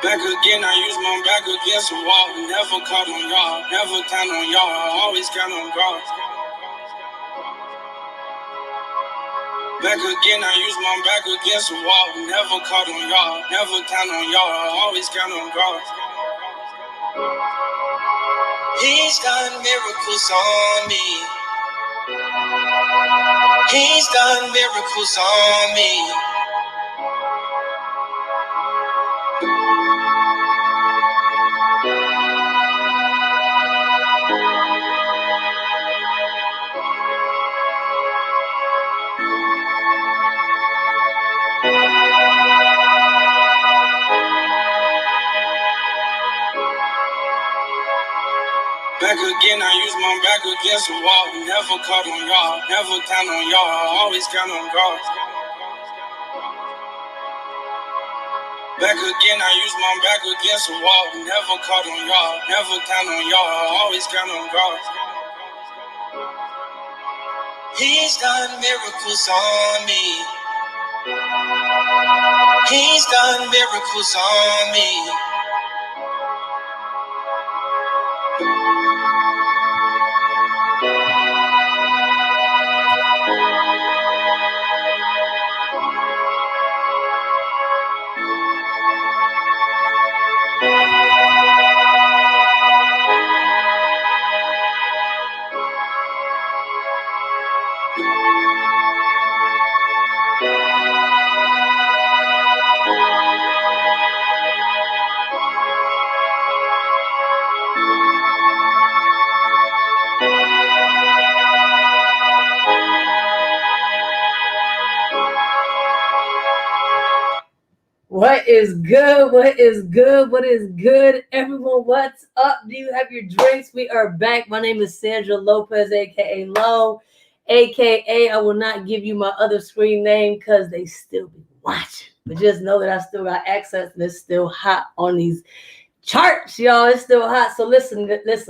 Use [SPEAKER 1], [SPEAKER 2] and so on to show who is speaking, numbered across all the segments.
[SPEAKER 1] Back again, I use my back against the wall. Never caught on y'all, never count on y'all. I always count on God. Back again, I use my back against the wall. Never caught on y'all, never count on y'all. I always count on God. He's done miracles on me. He's done miracles on me. Back again, I use my back against the wall. Never caught on y'all, never count on y'all. I always count on God. Back again, I use my back against the wall. Never caught on y'all, never count on y'all. I always count on God. He's done miracles on me. He's done miracles on me.
[SPEAKER 2] What is good? What is good? What is good? Everyone, what's up? Do you have your drinks? We are back. My name is Sandra Lopez, aka Low, aka I will not give you my other screen name because they still be watching. But just know that I still got access and it's still hot on these charts, y'all. It's still hot. So listen. It's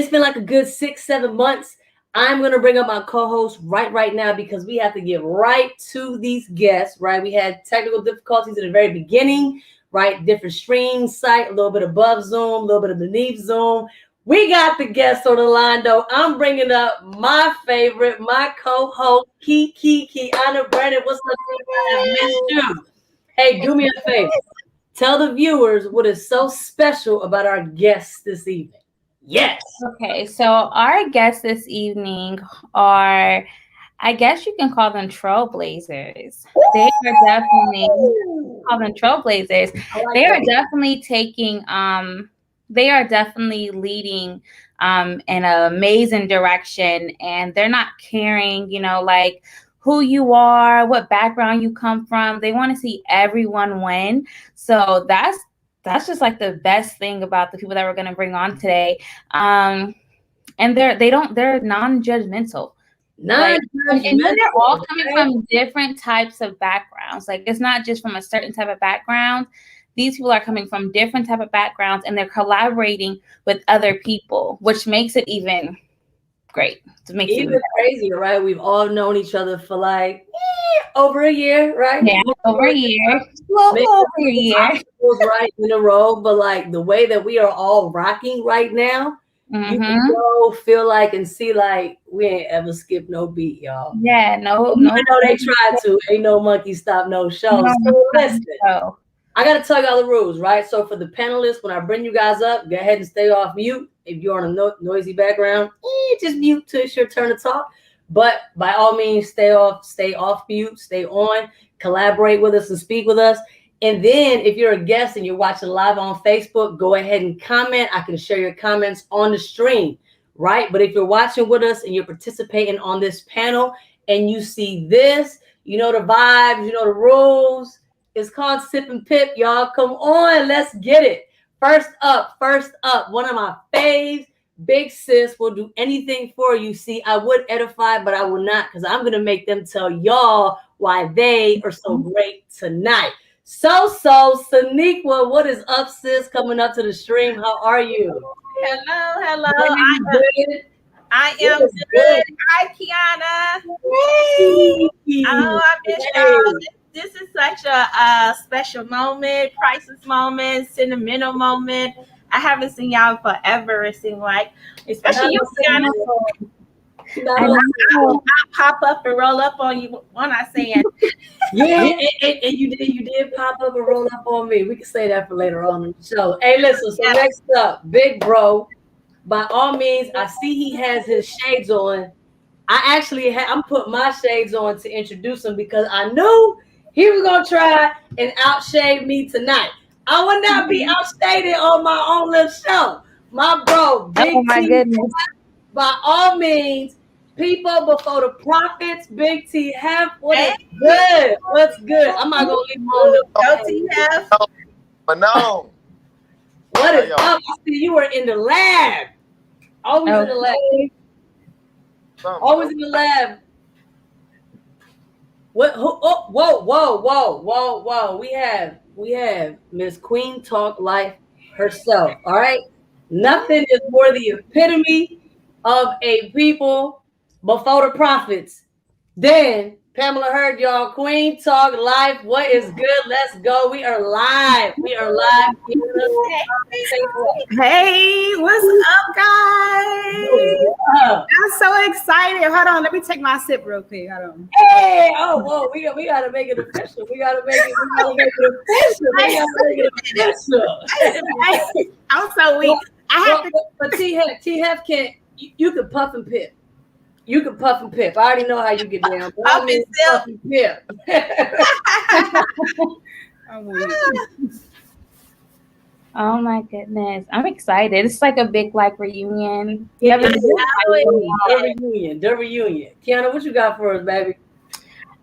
[SPEAKER 2] been like a good 6-7 months. I'm going to bring up my co-host right now because we have to get right to these guests, right? We had technical difficulties in the very beginning, right? Different stream site, a little bit above Zoom, a little bit of beneath Zoom. We got the guests on the line, though. I'm bringing up my favorite, my co-host, Kyonnia Brandon. What's up? I missed you. Hey, do me a favor. Tell the viewers what is so special about our guests this evening. Yes.
[SPEAKER 3] Okay, so our guests this evening are, I guess you can call them trailblazers. They are definitely call them trailblazers. They are definitely taking they are definitely leading in an amazing direction, and they're not caring, like who you are, what background you come from. They want to see everyone win. So that's just like the best thing about the people that we're going to bring on today. And they're non-judgmental. And they're all coming from different types of backgrounds. Like, it's not just from a certain type of background. These people are coming from different type of backgrounds, and they're collaborating with other people, which makes it even great. It makes
[SPEAKER 2] even crazier, right? We've all known each other for like over a year, right?
[SPEAKER 3] Yeah, over a year. Over a year.
[SPEAKER 2] Right in a row, but like the way that we are all rocking right now, you can go feel like and see like we ain't ever skipped no beat, y'all.
[SPEAKER 3] Yeah, no.
[SPEAKER 2] I know they tried to. Ain't no monkey stop no show. So listen, I gotta tell y'all the rules, right? So for the panelists, when I bring you guys up, go ahead and stay off mute. If you're on a noisy background, just mute till it's your turn to talk. But by all means, stay off mute, stay on, collaborate with us and speak with us. And then if you're a guest and you're watching live on Facebook, go ahead and comment. I can share your comments on the stream, right? But if you're watching with us and you're participating on this panel and you see this, you know the vibes, you know the rules. It's called Sip and Pip, y'all. Come on, let's get it. First up, one of my faves, Big Sis will do anything for you. See, I would edify, but I will not, because I'm going to make them tell y'all why they are so great tonight. So, Saniqua, what is up, sis? Coming up to the stream. How are you?
[SPEAKER 4] Hello. I am good. Hi, Kyonnia.
[SPEAKER 2] Hey.
[SPEAKER 4] Oh, I missed y'all. this is such a special moment, priceless moment, sentimental moment. I haven't seen y'all forever, it seems like. Especially you, Kyonnia. I'll pop up and roll up on you. I'm not saying.
[SPEAKER 2] Yeah, and you did pop up and roll up on me. We can say that for later on in the show. Hey, listen, so next up, Big Bro. By all means, I see he has his shades on. I'm putting my shades on to introduce him because I knew he was gonna try and outshade me tonight. I would not be outstated on my own little show. My bro, Big
[SPEAKER 3] oh my
[SPEAKER 2] T,
[SPEAKER 3] goodness.
[SPEAKER 2] by all means, people before the prophets, Big T Hef, what is good? What's good? I'm not gonna leave him on the
[SPEAKER 4] Go T Hef.
[SPEAKER 5] But no.
[SPEAKER 2] What is up? I see you were in the lab. Always in the lab. Always in the lab. What? Whoa! We have Miss Queen Talk Life herself. All right. Nothing is more the epitome of a people before the prophets. Then Pamela Heard, y'all. Queen Talk Life. What is good? Let's go. We are live.
[SPEAKER 6] Hey, what's up, guys? I'm so excited. Hold on, let me take my sip real quick. Hold on.
[SPEAKER 2] Hey, whoa, we gotta make it official. We gotta make it official.
[SPEAKER 6] I'm so weak.
[SPEAKER 2] But T Hef can't. You can puff and pip. You can puff and pip. I already know how you get down. Puff and pip.
[SPEAKER 3] Oh my goodness. I'm excited. It's like a big reunion.
[SPEAKER 2] The reunion. Kyonnia, what you got for us, baby?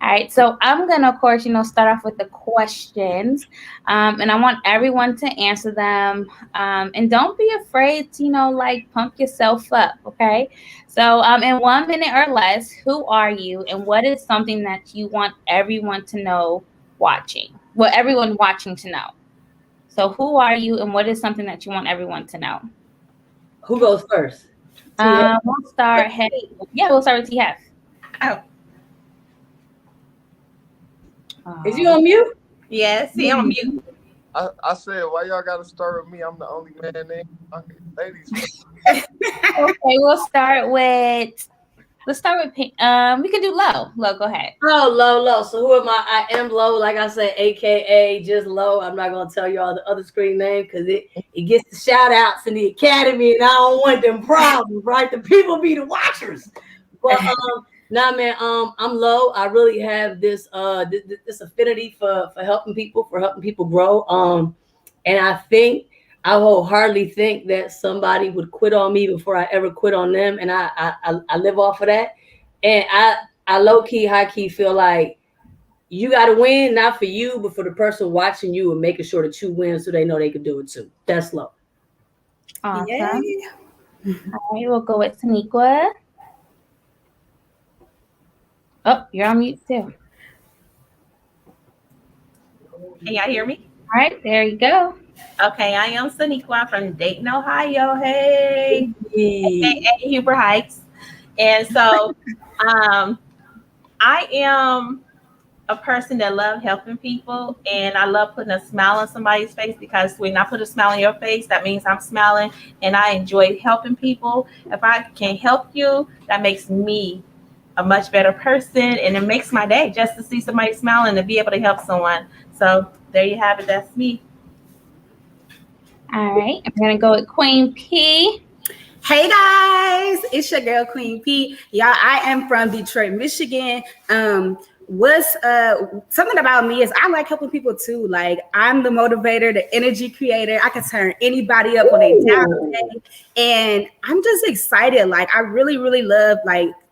[SPEAKER 3] All right, so I'm gonna, of course, start off with the questions, and I want everyone to answer them. And don't be afraid to, pump yourself up, okay? So, in 1 minute or less, who are you, and what is something that you want everyone to know watching? Well, everyone watching to know. So, who are you, and what is something that you want everyone to know?
[SPEAKER 2] Who goes first?
[SPEAKER 3] We'll start. We'll start with TF.
[SPEAKER 4] Oh.
[SPEAKER 2] Is you on mute?
[SPEAKER 4] Yes, he on mute.
[SPEAKER 5] I said, why y'all gotta start with me? I'm the only man there. Okay, ladies.
[SPEAKER 3] Okay, we'll start with Pink. We can do Low. Low, go ahead.
[SPEAKER 2] Oh, Low. So who am I? I am Low, like I said, aka just Low. I'm not gonna tell you all the other screen name because it gets the shout outs in the academy, and I don't want them problems, right? The people be the watchers. But nah, man, I'm Low. I really have this affinity for helping people, grow. And I wholeheartedly think that somebody would quit on me before I ever quit on them, and I live off of that. And I low key, high key feel like you got to win, not for you, but for the person watching you and making sure that you win, so they know they can do it too. That's Low.
[SPEAKER 3] Awesome. Yay. All right, we'll go with Taniqua. Oh, you're on mute too.
[SPEAKER 4] Can y'all hear me?
[SPEAKER 3] All right, there you go.
[SPEAKER 4] Okay, I am Taniqua from Dayton, Ohio. Hey. Huber Heights. And so I am a person that loves helping people, and I love putting a smile on somebody's face, because when I put a smile on your face, that means I'm smiling, and I enjoy helping people. If I can help you, that makes me a much better person, and it makes my day just to see somebody smiling and be able to help someone. So there you have it. That's me.
[SPEAKER 3] All right, I'm gonna go with Queen P.
[SPEAKER 6] Hey guys, it's your girl Queen P. Y'all, I am from Detroit, Michigan. What's something about me is I like helping people too. Like, I'm the motivator, the energy creator. I can turn anybody up on a down day, and I'm just excited. Like, I really, really love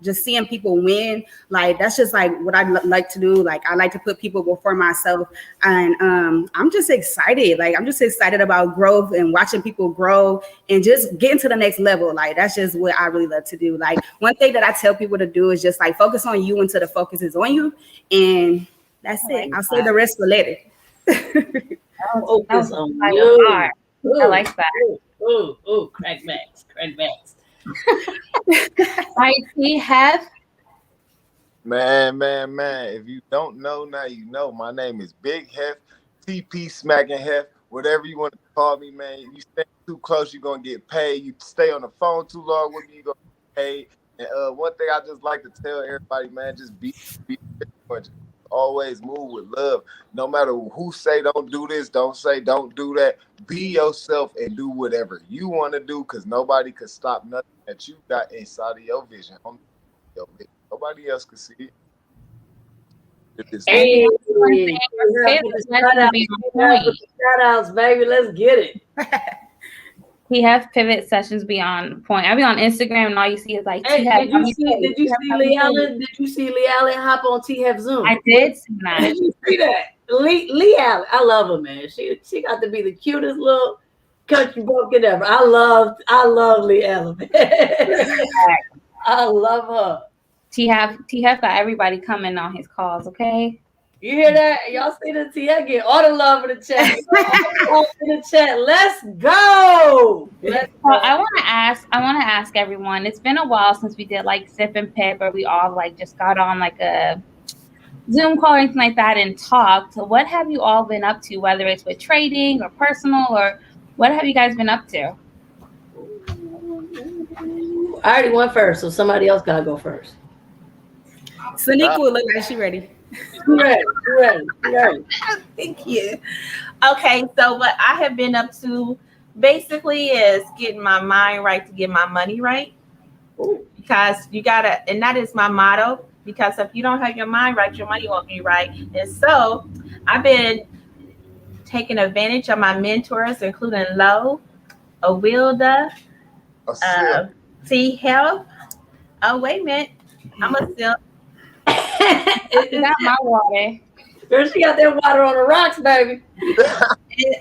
[SPEAKER 6] just seeing people win. Like, that's just what I like to do. Like, I like to put people before myself, and I'm just excited. Like, I'm just excited about growth and watching people grow and just getting to the next level. Like, that's just what I really love to do. Like, one thing that I tell people to do is just focus on you until the focus is on you. And that's it. I'll say the rest for later.
[SPEAKER 2] Focus on you.
[SPEAKER 3] I like that.
[SPEAKER 2] Ooh, crackbacks.
[SPEAKER 3] Right, we have.
[SPEAKER 5] Man. If you don't know, now you know. My name is Big Hef, TP Smacking Hef, whatever you want to call me, man. You stay too close, you're going to get paid. You stay on the phone too long with me, you're going to get paid. And one thing I just like to tell everybody, man, just be always move with love. No matter who say don't do this, don't say don't do that. Be yourself and do whatever you want to do, because nobody could stop nothing that you got inside of your vision. Nobody else can see it.
[SPEAKER 2] Hey, shout outs, baby. Let's get it.
[SPEAKER 3] We have pivot sessions beyond point. I be on Instagram and all you see is like.
[SPEAKER 2] Hey, did you see Lee Allen? Did you see Lee Allen hop on T-Hep Zoom?
[SPEAKER 3] I did see that.
[SPEAKER 2] Did you see that? Lee Allen, I love her, man. She got to be the cutest little country bumpkin ever. I love Lee Allen. I love her.
[SPEAKER 3] T-Hep got everybody coming on his calls, okay?
[SPEAKER 2] You hear that? Y'all see the T-Hep get all the love in the chat. Let's go.
[SPEAKER 3] I want to ask everyone. It's been a while since we did like Sip and Pip, or we all like just got on like a Zoom call or anything like that and talked. So what have you all been up to, whether it's with trading or personal, or what have you guys been up to?
[SPEAKER 2] I already went first, so somebody else gotta go first.
[SPEAKER 6] Saniqua look like she ready.
[SPEAKER 2] Ready.
[SPEAKER 4] Thank you. Okay, so what I have been up to basically is getting my mind right to get my money right.
[SPEAKER 2] Ooh.
[SPEAKER 4] Because you gotta, and that is my motto, because if you don't have your mind right, your money won't be right. And so I've been taking advantage of my mentors, including Lo, Awilda, T-Health. Oh, wait a minute. I'm a still.
[SPEAKER 3] I got my water.
[SPEAKER 2] Girl, she got that water on the rocks, baby.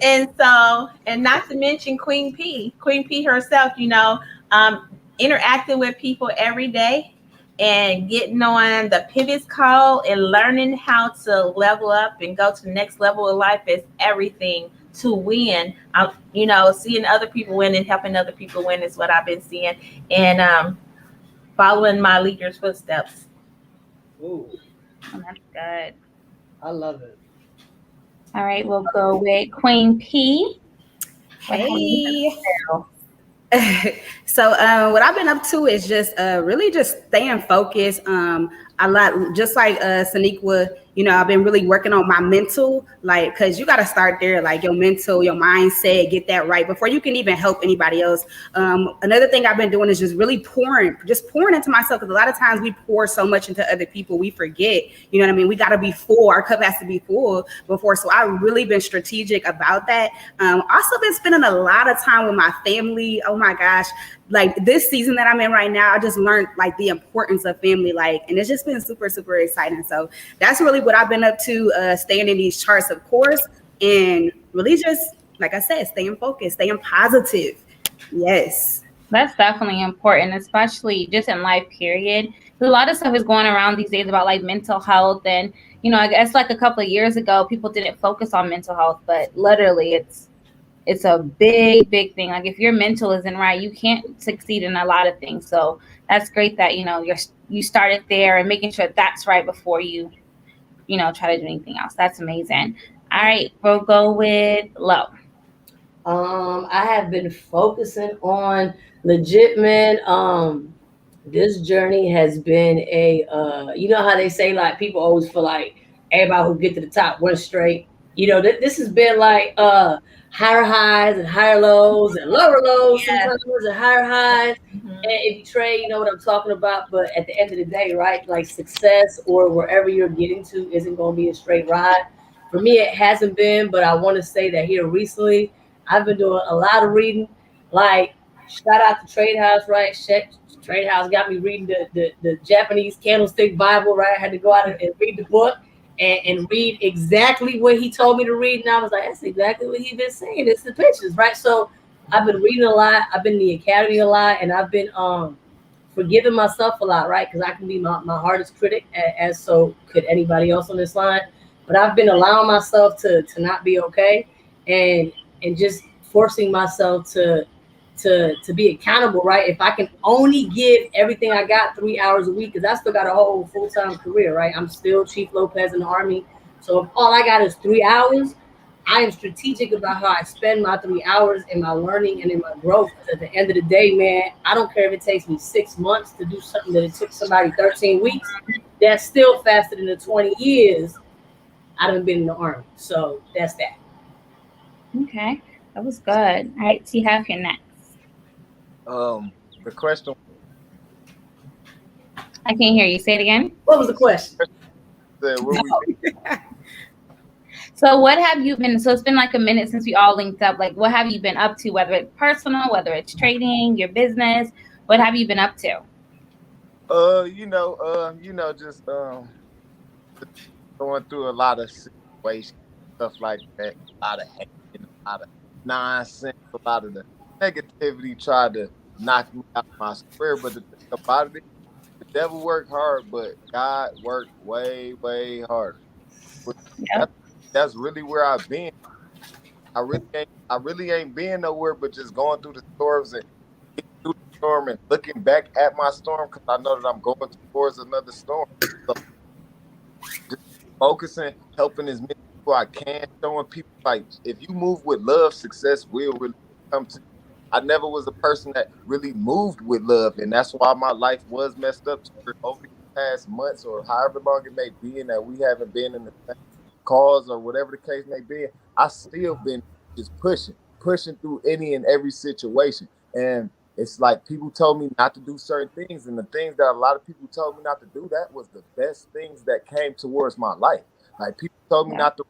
[SPEAKER 4] and so, and not to mention Queen P herself, interacting with people every day and getting on the pivots call and learning how to level up and go to the next level of life is everything to win. Seeing other people win and helping other people win is what I've been seeing, and following my leader's footsteps.
[SPEAKER 2] Ooh,
[SPEAKER 3] that's good.
[SPEAKER 2] I love it.
[SPEAKER 3] All right, we'll go with Queen P.
[SPEAKER 6] Hey. So what I've been up to is just really just staying focused. A lot, just like Saniqua, I've been really working on my mental, like, because you got to start there, like your mental, your mindset, get that right before you can even help anybody else. Another thing I've been doing is just really pouring into myself, because a lot of times we pour so much into other people, we forget, you know what I mean? We got to be full. Our cup has to be full before. So I've really been strategic about that. Also been spending a lot of time with my family. Oh my gosh. Like this season that I'm in right now, I just learned like the importance of family, and it's just been super, super exciting. So that's really what I've been up to, staying in these charts, of course, and really just, like I said, staying focused, staying positive. Yes.
[SPEAKER 3] That's definitely important, especially just in life, period. A lot of stuff is going around these days about like mental health. And, I guess like a couple of years ago, people didn't focus on mental health, but literally it's a big, big thing. Like if your mental isn't right, you can't succeed in a lot of things. So that's great that, you started there and making sure that's right before you, try to do anything else. That's amazing. All right, we'll go with Lo.
[SPEAKER 2] I have been focusing on legit, man. This journey has been you know how they say, like, people always feel like everybody who get to the top went straight. This has been like higher highs and higher lows and lower lows, sometimes and higher highs. Mm-hmm. And if you trade, you know what I'm talking about. But at the end of the day, right, like success or wherever you're getting to isn't going to be a straight ride. For me, it hasn't been, but I want to say that here recently, I've been doing a lot of reading. Like, shout out to Trade House, right? Trade House got me reading the Japanese Candlestick Bible, right? I had to go out and read the book. And read exactly what he told me to read. And I was like, that's exactly what he's been saying. It's the pictures, right? So I've been reading a lot. I've been in the academy a lot. And I've been forgiving myself a lot, right? Because I can be my hardest critic, as so could anybody else on this line. But I've been allowing myself to not be okay. And just forcing myself to to be accountable, right? If I can only give everything I got 3 hours a week, because I still got a whole full-time career, right? I'm still Chief Lopez in the Army. So if all I got is 3 hours, I am strategic about how I spend my 3 hours in my learning and in my growth. Because at the end of the day, man, I don't care if it takes me 6 months to do something that it took somebody 13 weeks. That's still faster than the 20 years I done been in the Army. So that's that.
[SPEAKER 3] Okay, that was good. All right, T, have your next.
[SPEAKER 5] The question.
[SPEAKER 3] I can't hear you. Say it again.
[SPEAKER 2] What was the question?
[SPEAKER 5] Where we
[SPEAKER 3] So what have you been, so it's been like a minute since we all linked up. Like, what have you been up to, whether it's personal, whether it's trading, your business? What have you been up to?
[SPEAKER 5] Just going through a lot of situations, stuff like that, a lot of hate, a lot of nonsense, a lot of the negativity tried to knock me out my square. But the thing about it, the devil worked hard, but God worked way, way harder.
[SPEAKER 3] Yep.
[SPEAKER 5] That's really where I've been. I really ain't been nowhere but just going through the storms and getting through the storm and looking back at my storm, because I know that I'm going towards another storm. So just focusing, helping as many people I can, showing people like if you move with love, success will really come to you. I never was a person that really moved with love, and that's why my life was messed up over the past months or however long it may be, and that we haven't been in the same cause or whatever the case may be. I still been just pushing through any and every situation. And it's like people told me not to do certain things, and the things that a lot of people told me not to do, that was the best things that came towards my life. Like people told me not to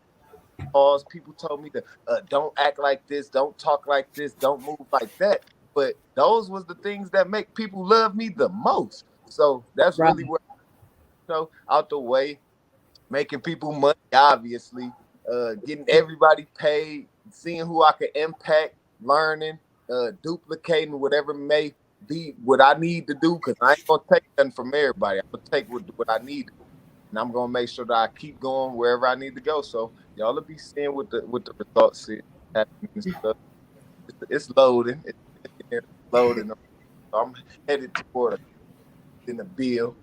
[SPEAKER 5] pause. People told me to don't act like this, don't talk like this, don't move like that. But those was the things that make people love me the most. So that's really what, out the way, making people money, obviously, getting everybody paid, seeing who I can impact, learning, duplicating whatever may be what I need to do, because I ain't gonna take nothing from everybody. I'm gonna take what I need, and I'm gonna make sure that I keep going wherever I need to go. So y'all will be seeing what the results is happening and stuff. It's loading. It's loading. So I'm headed toward in the bill.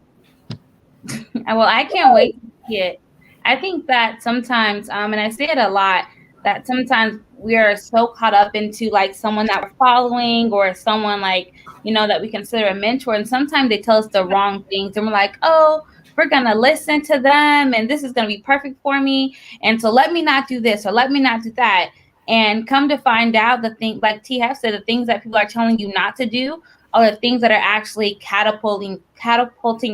[SPEAKER 3] Well, I can't wait to see it. I think that sometimes, and I say it a lot, that sometimes we are so caught up into like someone that we're following or someone like, that we consider a mentor. And sometimes they tell us the wrong things and we're like, oh, we're going to listen to them and this is going to be perfect for me. And so let me not do this or let me not do that. And come to find out the thing, like T have said, the things that people are telling you not to do are the things that are actually catapulting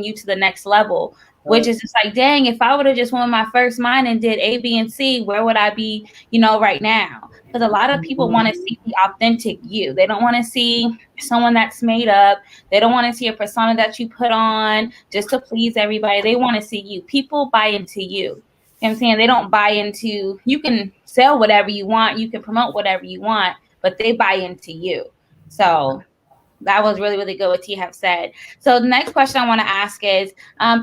[SPEAKER 3] you to the next level, which is just like, dang, if I would have just went with my first mind and did A, B, and C, where would I be, right now? Because a lot of people want to see the authentic you. They don't want to see someone that's made up. They don't want to see a persona that you put on just to please everybody. They want to see you. People buy into you. You know what I'm saying? They don't buy into, you can sell whatever you want. You can promote whatever you want, but they buy into you. So that was really, really good what T have said. So the next question I want to ask is,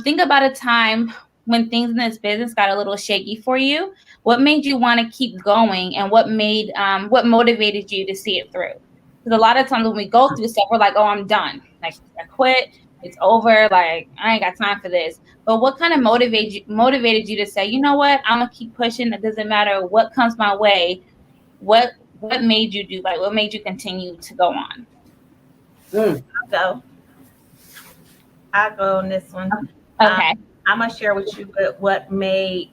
[SPEAKER 3] think about a time when things in this business got a little shaky for you. What made you want to keep going, and what motivated you to see it through? Because a lot of times when we go through stuff, we're like, oh, I'm done. Like, I quit. It's over. Like, I ain't got time for this. But what kind of motivated you to say, you know what? I'm going to keep pushing. It doesn't matter what comes my way. What made you do, like, what made you continue to go on?
[SPEAKER 4] I'll go on this one.
[SPEAKER 3] Okay.
[SPEAKER 4] I'm gonna share with you what made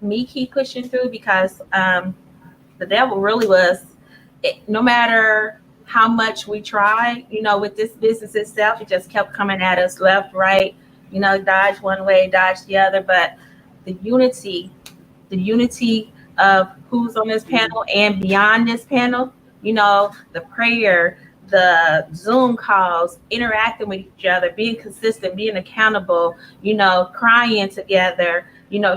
[SPEAKER 4] me keep pushing through, because the devil really was, no matter how much we tried, with this business itself, it just kept coming at us left, right, dodge one way, dodge the other. But the unity of who's on this panel and beyond this panel, the prayer, the Zoom calls, interacting with each other, being consistent, being accountable, crying together,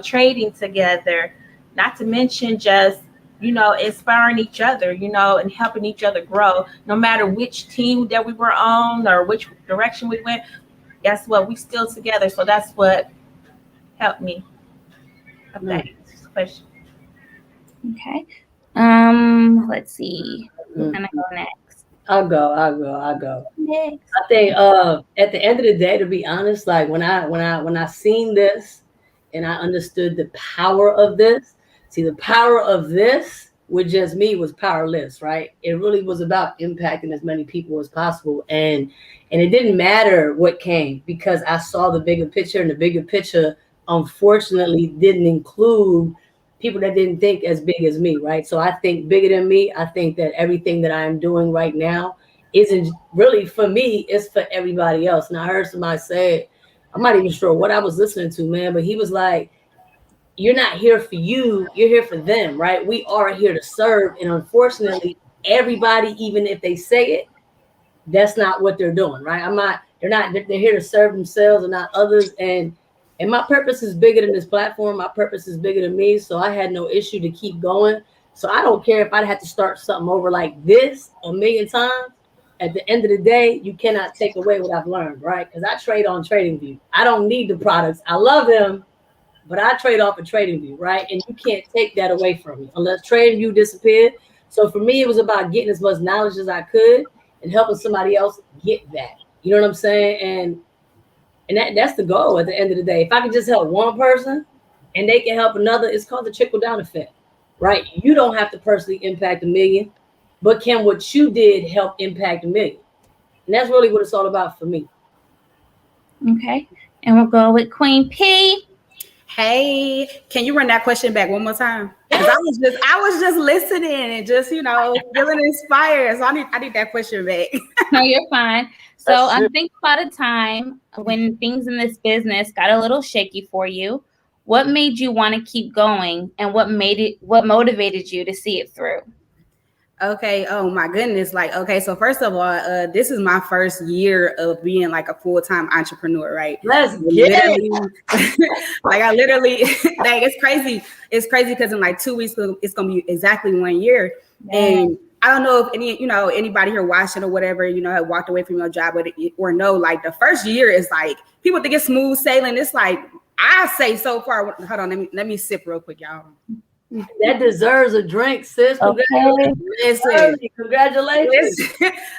[SPEAKER 4] trading together, not to mention just, inspiring each other, and helping each other grow. No matter which team that we were on or which direction we went, guess what? We still together. So that's what helped me. Okay. Question.
[SPEAKER 3] Okay. Let's see. Who's gonna go next?
[SPEAKER 2] I'll go.
[SPEAKER 3] Next.
[SPEAKER 2] I think at the end of the day, to be honest, like when I seen this and I understood the power of this, see the power of this with just me was powerless, right? It really was about impacting as many people as possible. And it didn't matter what came because I saw the bigger picture, and the bigger picture unfortunately didn't include people that didn't think as big as me, right? So I think bigger than me. I think that everything that I am doing right now isn't really for me, it's for everybody else. And I heard somebody say, I'm not even sure what I was listening to, man, but he was like, you're not here for you, you're here for them, right? We are here to serve. And unfortunately, everybody, even if they say it, that's not what they're doing, right? They're here to serve themselves and not others. And my purpose is bigger than this platform. My purpose is bigger than me. So I had no issue to keep going. So I don't care if I'd have to start something over like this a million times. At the end of the day, you cannot take away what I've learned, right? Because I trade on TradingView. I don't need the products. I love them, but I trade off of TradingView, right? And you can't take that away from me unless TradingView disappeared. So for me, it was about getting as much knowledge as I could and helping somebody else get that. You know what I'm saying? And that's the goal at the end of the day. If I can just help one person and they can help another, it's called the trickle down effect, right? You don't have to personally impact a million, but can what you did help impact a million? And that's really what it's all about for me.
[SPEAKER 3] Okay. And we'll go with Queen P.
[SPEAKER 6] Hey, can you run that question back one more time? Because I was just listening and just, feeling inspired. So I need that question back.
[SPEAKER 3] No, you're fine. So I'm thinking about a time when things in this business got a little shaky for you. What made you want to keep going, and what motivated you to see it through?
[SPEAKER 6] Okay. Oh my goodness. So first of all, this is my first year of being like a full-time entrepreneur, right?
[SPEAKER 2] Let's get
[SPEAKER 6] it. I literally, it's crazy. It's crazy because in like 2 weeks, it's going to be exactly 1 year. Yeah. And I don't know if anybody here watching or whatever, have walked away from your job or know, like the first year is like, people think it's smooth sailing. It's like, I say so far. Hold on. Let me sip real quick, y'all.
[SPEAKER 2] That deserves a drink, sis.
[SPEAKER 6] Okay.
[SPEAKER 2] Congratulations.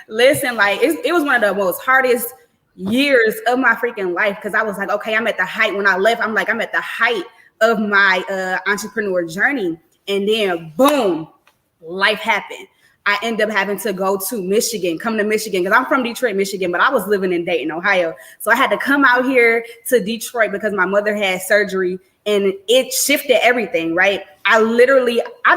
[SPEAKER 6] Listen, like it was one of the most hardest years of my freaking life because I was like, okay, I'm at the height. When I left, I'm at the height of my entrepreneur journey. And then boom, life happened. I end up having to come to Michigan, because I'm from Detroit, Michigan, but I was living in Dayton, Ohio. So I had to come out here to Detroit because my mother had surgery and it shifted everything, right? I've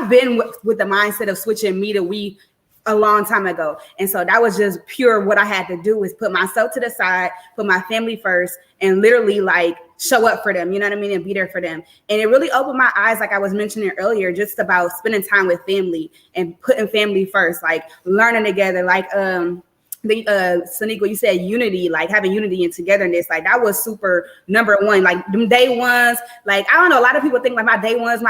[SPEAKER 6] been with the mindset of switching me to we a long time ago. And so that was just pure what I had to do was put myself to the side, put my family first, and literally like show up for them, you know what I mean? And be there for them. And it really opened my eyes, like I was mentioning earlier, just about spending time with family and putting family first, like learning together, like Saniqua, you said unity, like having unity and togetherness, like that was super number one. Like them day ones, like I don't know, a lot of people think like my day ones,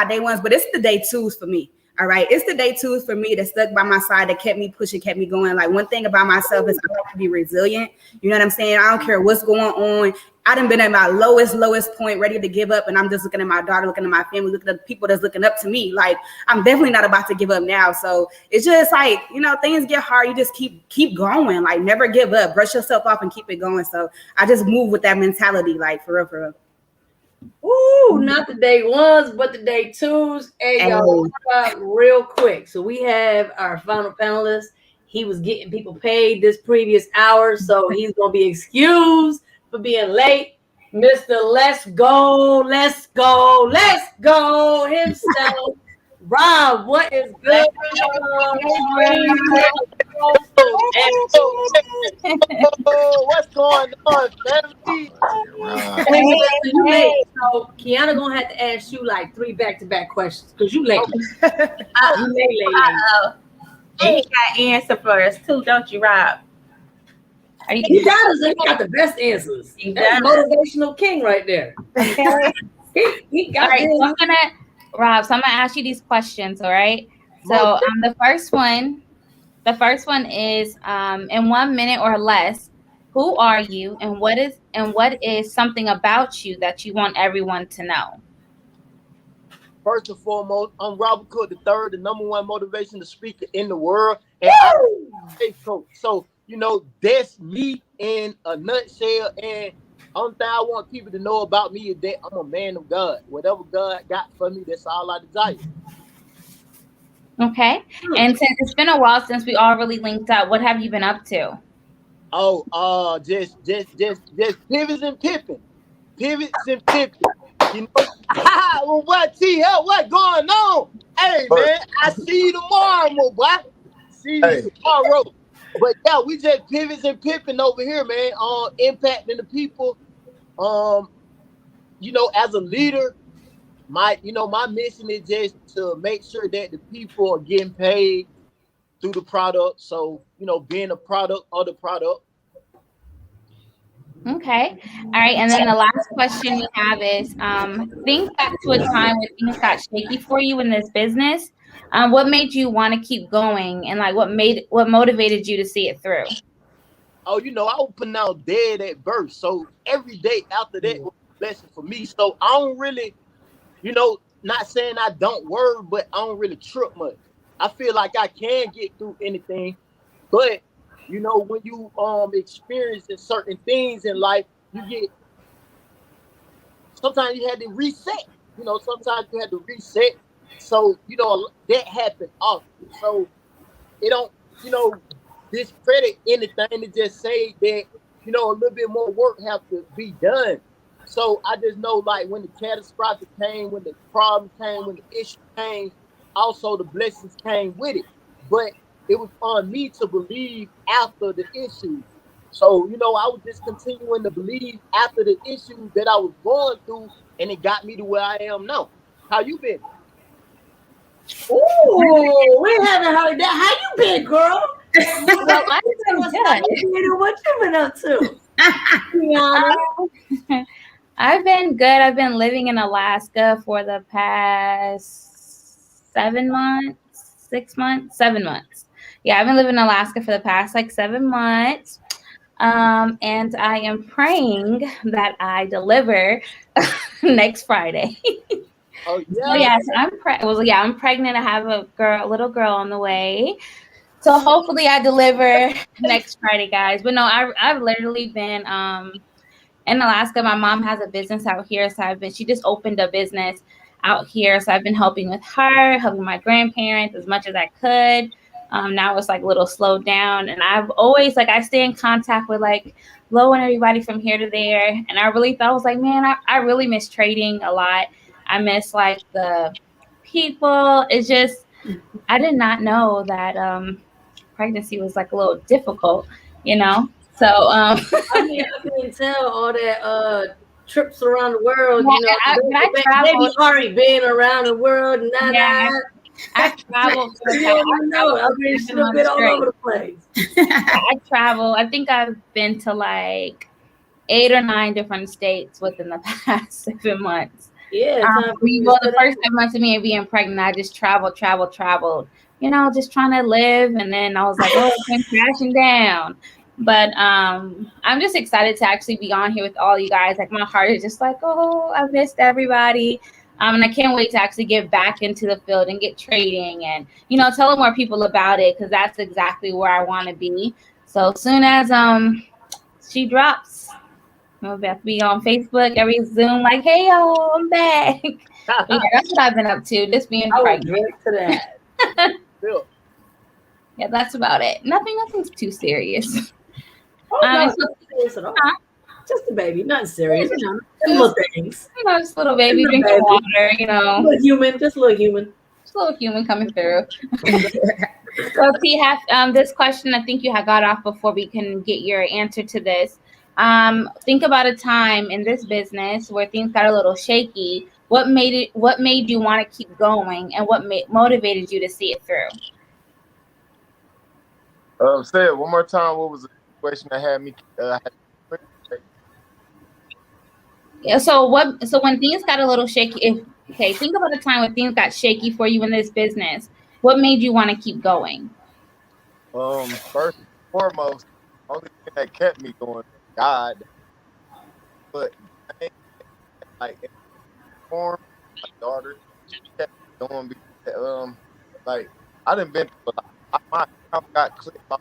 [SPEAKER 6] but it's the day twos for me. All right, it's the day twos for me that stuck by my side, that kept me pushing, kept me going. Like one thing about myself is I like to be resilient. You know what I'm saying? I don't care what's going on. I done been at my lowest point, ready to give up. And I'm just looking at my daughter, looking at my family, looking at the people that's looking up to me. Like I'm definitely not about to give up now. So it's just like, things get hard. You just keep going, like never give up, brush yourself off and keep it going. So I just move with that mentality, like for real.
[SPEAKER 2] Ooh, not the day ones, but the day twos. Hey, y'all, real quick. So we have our final panelist. He was getting people paid this previous hour, so he's going to be excused for being late. Mr. Let's go himself. Rob, what is good?
[SPEAKER 7] What's going on, family?
[SPEAKER 2] So Kyonnia gonna have to ask you like 3 back-to-back questions because you late. You late.
[SPEAKER 4] He got answer for us too, don't you, Rob?
[SPEAKER 2] He got the best answers. That's motivational king right there.
[SPEAKER 3] Okay.
[SPEAKER 2] he got
[SPEAKER 3] all right, so I'm gonna ask you these questions, all right? So the first one is in 1 minute or less, who are you and what is something about you that you want everyone to know?
[SPEAKER 7] First and foremost, I'm Robert Cook III, the #1 motivational speaker in the world. and I stay coach. So that's me in a nutshell. And only thing I want people to know about me is that I'm a man of God. Whatever God got for me, that's all I desire.
[SPEAKER 3] Okay. And since it's been a while since we all really linked up, what have you been up to?
[SPEAKER 7] Oh, just pivots and pipping. Pivots and pipping. Well, what T hell, what going on? Hey man, I see you tomorrow, my boy. See you tomorrow. But yeah, we just pivots and pipping over here, man. Impacting the people. As a leader, my mission is just to make sure that the people are getting paid through the product. So, being a product of the product.
[SPEAKER 3] Okay. All right. And then the last question we have is think back to a time when things got shaky for you in this business. What made you want to keep going, and like what motivated you to see it through?
[SPEAKER 7] Oh, I was pronounced dead at birth. So every day after that was a blessing for me. So I don't really, not saying I don't worry, but I don't really trip much. I feel like I can get through anything. But when you experiencing certain things in life, sometimes you had to reset. Sometimes you had to reset. So, that happened often. So it don't, discredit anything to just say that, a little bit more work have to be done. So I just know, like, when the catastrophic came, when the problem came, when the issue came, also the blessings came with it. But it was on me to believe after the issue. So, I was just continuing to believe after the issue that I was going through, and it got me to where I am now. How you been?
[SPEAKER 2] Ooh, we haven't heard that. How you been, girl?
[SPEAKER 3] Well,
[SPEAKER 2] What you been up to?
[SPEAKER 3] I've been good. I've been living in Alaska for the past 7 months, 6 months, 7 months. Yeah, I've been living in Alaska for the past 7 months. And I am praying that I deliver next Friday.
[SPEAKER 7] Oh yeah.
[SPEAKER 3] So yes, I'm pregnant. I have a little girl on the way. So hopefully I deliver next Friday, guys. But no, I've literally been in Alaska. My mom has a business out here, so she just opened a business out here. So I've been helping with her, helping my grandparents as much as I could. Now it's a little slowed down, and I've always I stay in contact with Lo and everybody from here to there. And I really thought, I was man, I really miss trading a lot. I miss the people. It's just I did not know that pregnancy was a little difficult, So
[SPEAKER 2] I can tell all that trips around the world.
[SPEAKER 3] I traveled.
[SPEAKER 2] Maybe already been around the world.
[SPEAKER 3] I traveled.
[SPEAKER 2] I've been a bit all over the place.
[SPEAKER 3] I travel. I think I've been to 8 or 9 different states within the past 7 months.
[SPEAKER 2] Yeah.
[SPEAKER 3] The first 7 months of me being pregnant, I just traveled. Just trying to live. And then I was it came crashing down. But I'm just excited to actually be on here with all you guys. My heart is just oh, I've missed everybody. And I can't wait to actually get back into the field and get trading and, tell more people about it, because that's exactly where I want to be. So as soon as she drops, I'll be on Facebook, every Zoom, hey, y'all, I'm back. Yeah, that's what I've been up to, just being pregnant.
[SPEAKER 2] To that.
[SPEAKER 3] Yeah, that's about it. Nothing's too serious.
[SPEAKER 2] Not serious at all. Just a baby, not serious. Little things.
[SPEAKER 3] Just little baby drinking water.
[SPEAKER 2] Just a little human.
[SPEAKER 3] Just a little human coming through. So, T, this question I think you had got off before we can get your answer to this. Think about a time in this business where things got a little shaky. What made you want to keep going, and what motivated you to see it through?
[SPEAKER 5] Say it one more time. What was the question that had me?
[SPEAKER 3] Yeah. So when things got a little shaky, think about a time when things got shaky for you in this business. What made you want to keep going?
[SPEAKER 5] First and foremost, only thing that kept me going, God. But my daughter, she kept me going because I done been through a lot. my account got clicked off.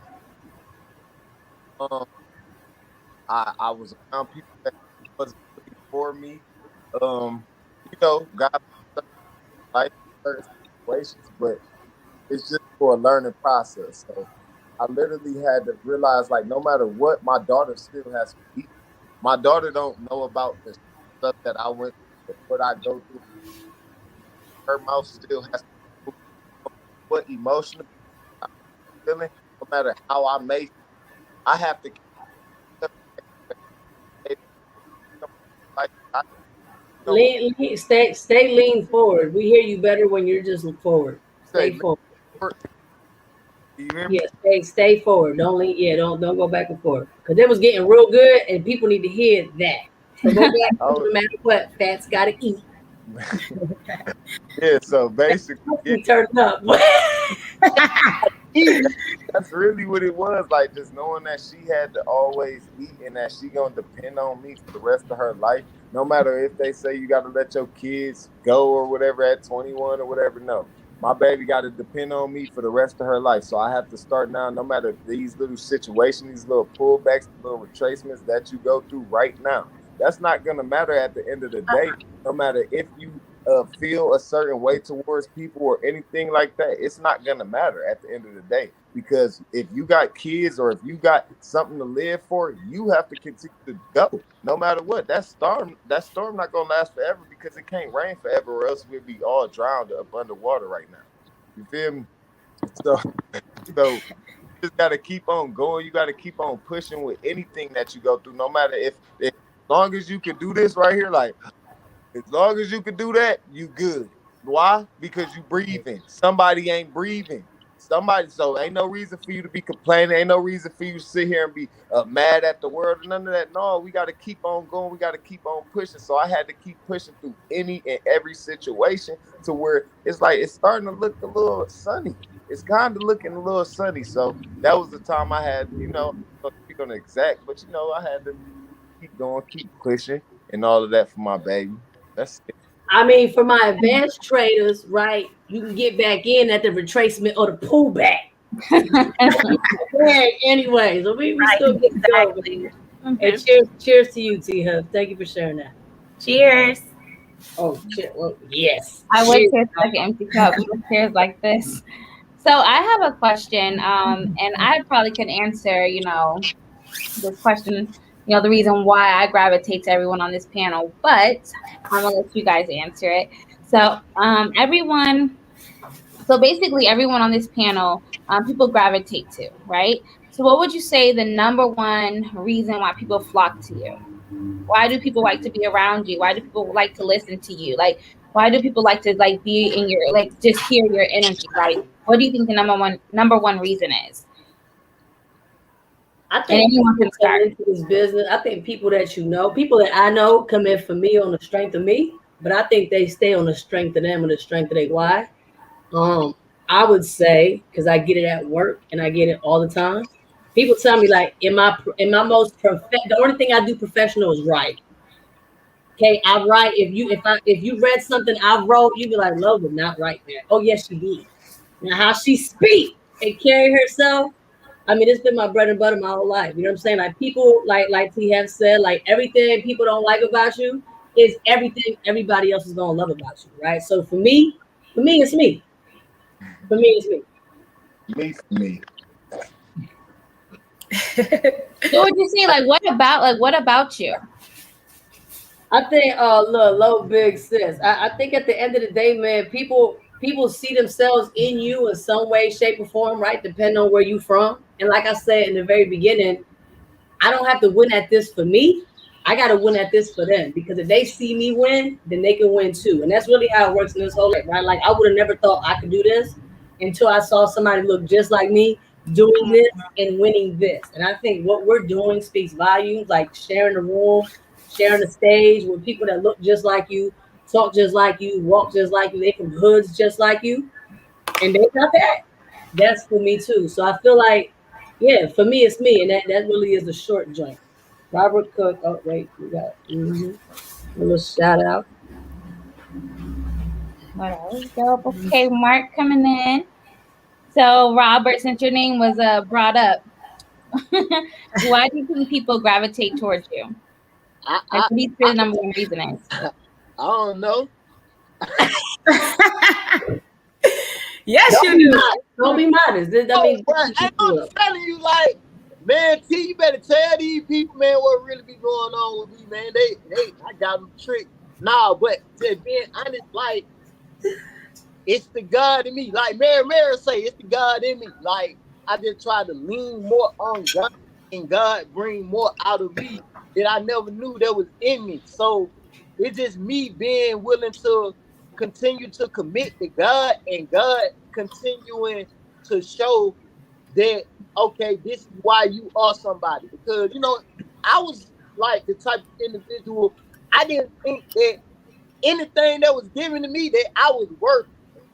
[SPEAKER 5] I was around people that wasn't really for me. God life certain situations, but it's just for a learning process. So I literally had to realize, like, no matter what, my daughter still has to be. My daughter don't know about the stuff that I went through, what I go through. Her mouth still has to know what emotion I'm feeling, no matter how I may. I have to keep like I don't
[SPEAKER 2] Stay lean forward. We hear you better when you're just forward.
[SPEAKER 5] say.
[SPEAKER 2] Stay forward.
[SPEAKER 5] Do you hear me?
[SPEAKER 2] Yeah, stay forward. Don't lean. Yeah, don't go back and forth because it was getting real good, and people need to hear that. So go back.
[SPEAKER 5] Oh.
[SPEAKER 2] No matter what, fat's got to eat.
[SPEAKER 5] Yeah. So basically, yeah.
[SPEAKER 2] Turn up.
[SPEAKER 5] That's really what it was. Like, just knowing that she had to always eat and that she gonna depend on me for the rest of her life. No matter if they say you gotta let your kids go or whatever at 21 or whatever. No, my baby gotta depend on me for the rest of her life. So I have to start now. No matter these little situations, these little pullbacks, little retracements that you go through right now, that's not gonna matter at the end of the day. No matter if you feel a certain way towards people or anything like that, it's not gonna matter at the end of the day, because if you got kids or if you got something to live for, you have to continue to go no matter what. That storm not gonna last forever, because it can't rain forever, or else we'd be all drowned up underwater right now. You feel me? So you just gotta keep on going. You gotta keep on pushing with anything that you go through, no matter if as long as you can do this right here, like, as long as you can do that, you good. Why? Because you breathing. Somebody ain't breathing. So ain't no reason for you to be complaining. Ain't no reason for you to sit here and be mad at the world. None of that. No, we got to keep on going. We got to keep on pushing. So I had to keep pushing through any and every situation to where it's like it's starting to look a little sunny. It's kind of looking a little sunny. So that was the time I had, to speak on the exact, but I had to keep going, keep pushing, and all of that for my baby. That's it.
[SPEAKER 2] I mean, for my advanced traders, right? You can get back in at the retracement or the pullback. Anyway, so we still get exactly. And cheers to you, T Hub. Thank you for sharing that.
[SPEAKER 4] Cheers.
[SPEAKER 2] Oh, cheers. Well, yes.
[SPEAKER 3] I wish there's like an empty cup. Cheers like this. So I have a question, and I probably could answer, this question, the reason why I gravitate to everyone on this panel, but I'm gonna let you guys answer it. So basically everyone on this panel, people gravitate to, right? So what would you say the number one reason why people flock to you? Why do people like to be around you? Why do people like to listen to you? Like, why do people like to be in your, just hear your energy? Like, what do you think the number one reason is?
[SPEAKER 2] I think people come into this business. I think people that people that I know come in for me on the strength of me, but I think they stay on the strength of them and the strength of their why. I would say, because I get it at work and I get it all the time. People tell me, like, in my most the only thing I do professional is write. Okay, I write. If you read something I wrote, you'd be like, Logan, not right there. Oh yes, she did. Now how she speak and carry herself. I mean, it's been my bread and butter my whole life. You know what I'm saying? Like, people, like T have said, like, everything people don't like about you is everything everybody else is gonna love about you, right? So for me, it's me. For me, it's me.
[SPEAKER 5] Me.
[SPEAKER 3] So would you say, what about you?
[SPEAKER 2] I think, low big sis. I think at the end of the day, man, people see themselves in you in some way, shape, or form, right? Depending on where you from. And like I said in the very beginning, I don't have to win at this for me. I got to win at this for them, because if they see me win, then they can win too. And that's really how it works in this whole life, right? Like, I would have never thought I could do this until I saw somebody look just like me doing this and winning this. And I think what we're doing speaks volumes, like sharing the room, sharing the stage with people that look just like you, talk just like you, walk just like you, they from hoods just like you, and they got that. That's for me too. So I feel like, yeah, for me it's me, and that really is the short joint. Robert Cook. Oh wait, we got a little shout out.
[SPEAKER 3] Okay, Mark coming in. So, Robert, since your name was brought up, why do you think people gravitate towards you? What do you think the number one reason is?
[SPEAKER 7] I don't know.
[SPEAKER 6] Yes, you do.
[SPEAKER 2] Don't be modest. I mean,
[SPEAKER 7] I'm telling you, like, man, T, you better tell these people, man, what really be going on with me, man. I got them tricked. Nah, but to being honest, like, it's the God in me. Like Mary say, it's the God in me. Like, I just try to lean more on God, and God bring more out of me that I never knew that was in me. So it's just me being willing to continue to commit to God, and God continuing to show that, okay, this is why you are somebody. Because, you know, I was like the type of individual, I didn't think that anything that was given to me that I was worth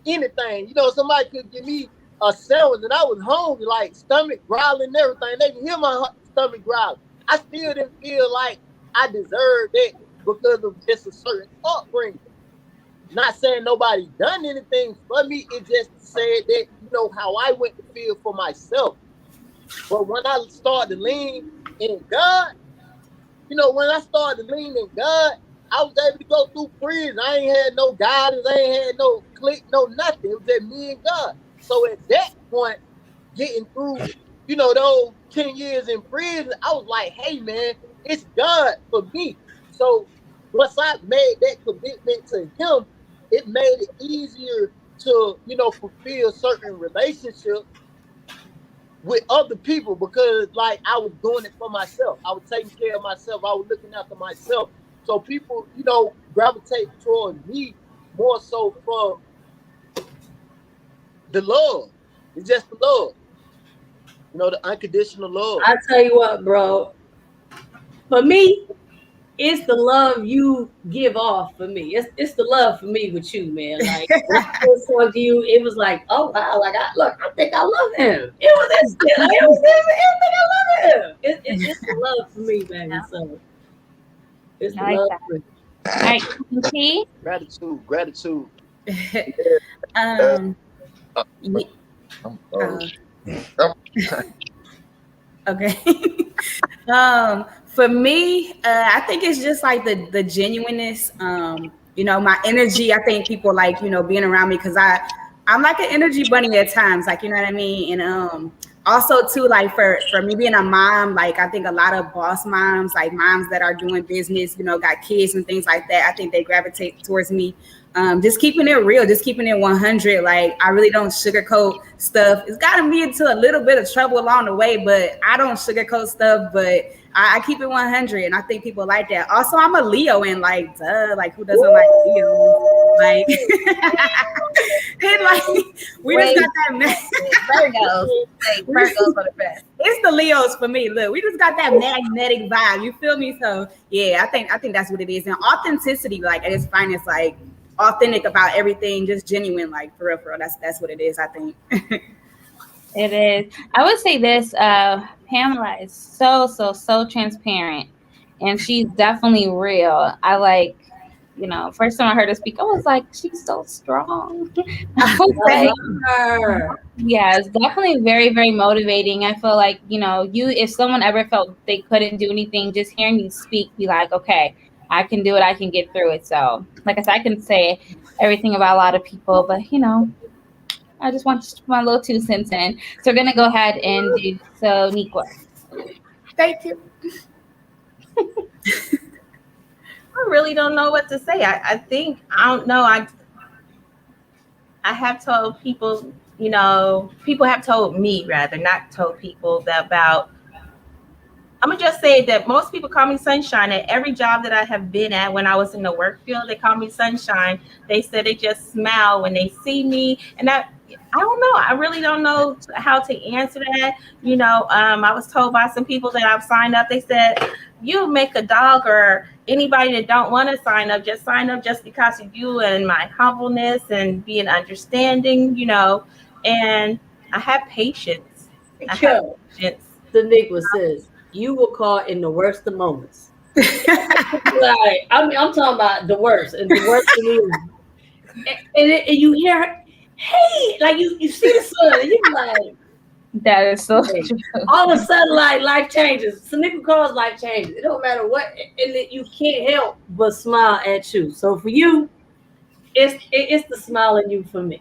[SPEAKER 7] anything. You know, somebody could give me a sandwich and I was hungry, like stomach growling and everything. They can hear my stomach growling. I still didn't feel like I deserved that because of just a certain upbringing. Not saying nobody done anything for me. It just said that, you know, how I went to feel for myself. But when I started to lean in God, you know, when I started to lean in God, I was able to go through prison. I ain't had no guidance. I ain't had no clique, no nothing. It was just me and God. So at that point, getting through, you know, those 10 years in prison, I was like, hey, man, it's God for me. So once I made that commitment to him, it made it easier to, you know, fulfill certain relationships with other people because, like, I was doing it for myself. I was taking care of myself. I was looking after myself. So people, you know, gravitate towards me more so for the love. It's just the love. You know, the unconditional love.
[SPEAKER 2] I tell you what, bro. For me, it's the love you give off for me. It's the love for me with you, man. Like when I first saw you, it was like, oh wow, like I think I love him. It was instant. Like, I love him. It's the love for me, man. So it's the love for me.
[SPEAKER 3] All right, T.
[SPEAKER 7] Gratitude.
[SPEAKER 6] Okay. For me, I think it's just like the genuineness. You know, my energy. I think people like, you know, being around me because I'm like an energy bunny at times, like, you know what I mean? And also too, like for me being a mom, like I think a lot of boss moms, like moms that are doing business, you know, got kids and things like that, I think they gravitate towards me. Just keeping it real, just keeping it 100. Like I really don't sugarcoat stuff. It's gotten me into a little bit of trouble along the way, but I don't sugarcoat stuff, but I keep it 100, and I think people like that. Also, I'm a Leo, and like, duh, like who doesn't like Leo? Like, and like we just got that Virgos for the best. It's the Leos for me. Look, we just got that magnetic vibe. You feel me? So yeah, I think that's what it is. And authenticity, like at its finest, like authentic about everything, just genuine, like for real. That's what it is, I think.
[SPEAKER 3] It is. I would say this, Pamela is so transparent, and she's definitely real. I like, you know, first time I heard her speak, I was like, she's so strong. I was like, yeah, it's definitely very, very motivating. I feel like, you know, if someone ever felt they couldn't do anything, just hearing you speak, be like, okay, I can do it. I can get through it. So, like I said, I can say everything about a lot of people, but, you know, I just want my little 2 cents in. So we're going to go ahead and do so, Nikwa.
[SPEAKER 6] Thank you.
[SPEAKER 4] I really don't know what to say. I think, I don't know. I have told people, you know, people have told me rather, not told people that about, I'm going to just say that most people call me Sunshine. At every job that I have been at when I was in the work field, they call me Sunshine. They said they just smile when they see me. And I don't know. I really don't know how to answer that. You know, I was told by some people that I've signed up. They said, you make a dog or anybody that don't want to sign up just because of you and my humbleness and being understanding, you know. And I have patience.
[SPEAKER 2] Daniqua says, you will call in the worst of moments. Like, I'm talking about the worst. And the worst to me is, and you hear her, hey, like you see the sun, and you like,
[SPEAKER 3] That is so
[SPEAKER 2] hey.
[SPEAKER 3] true.
[SPEAKER 2] All of a sudden, like life changes. Sonika Carr's life changes. It don't matter what, and you can't help but smile at you. So for you, it's the smile in you for me.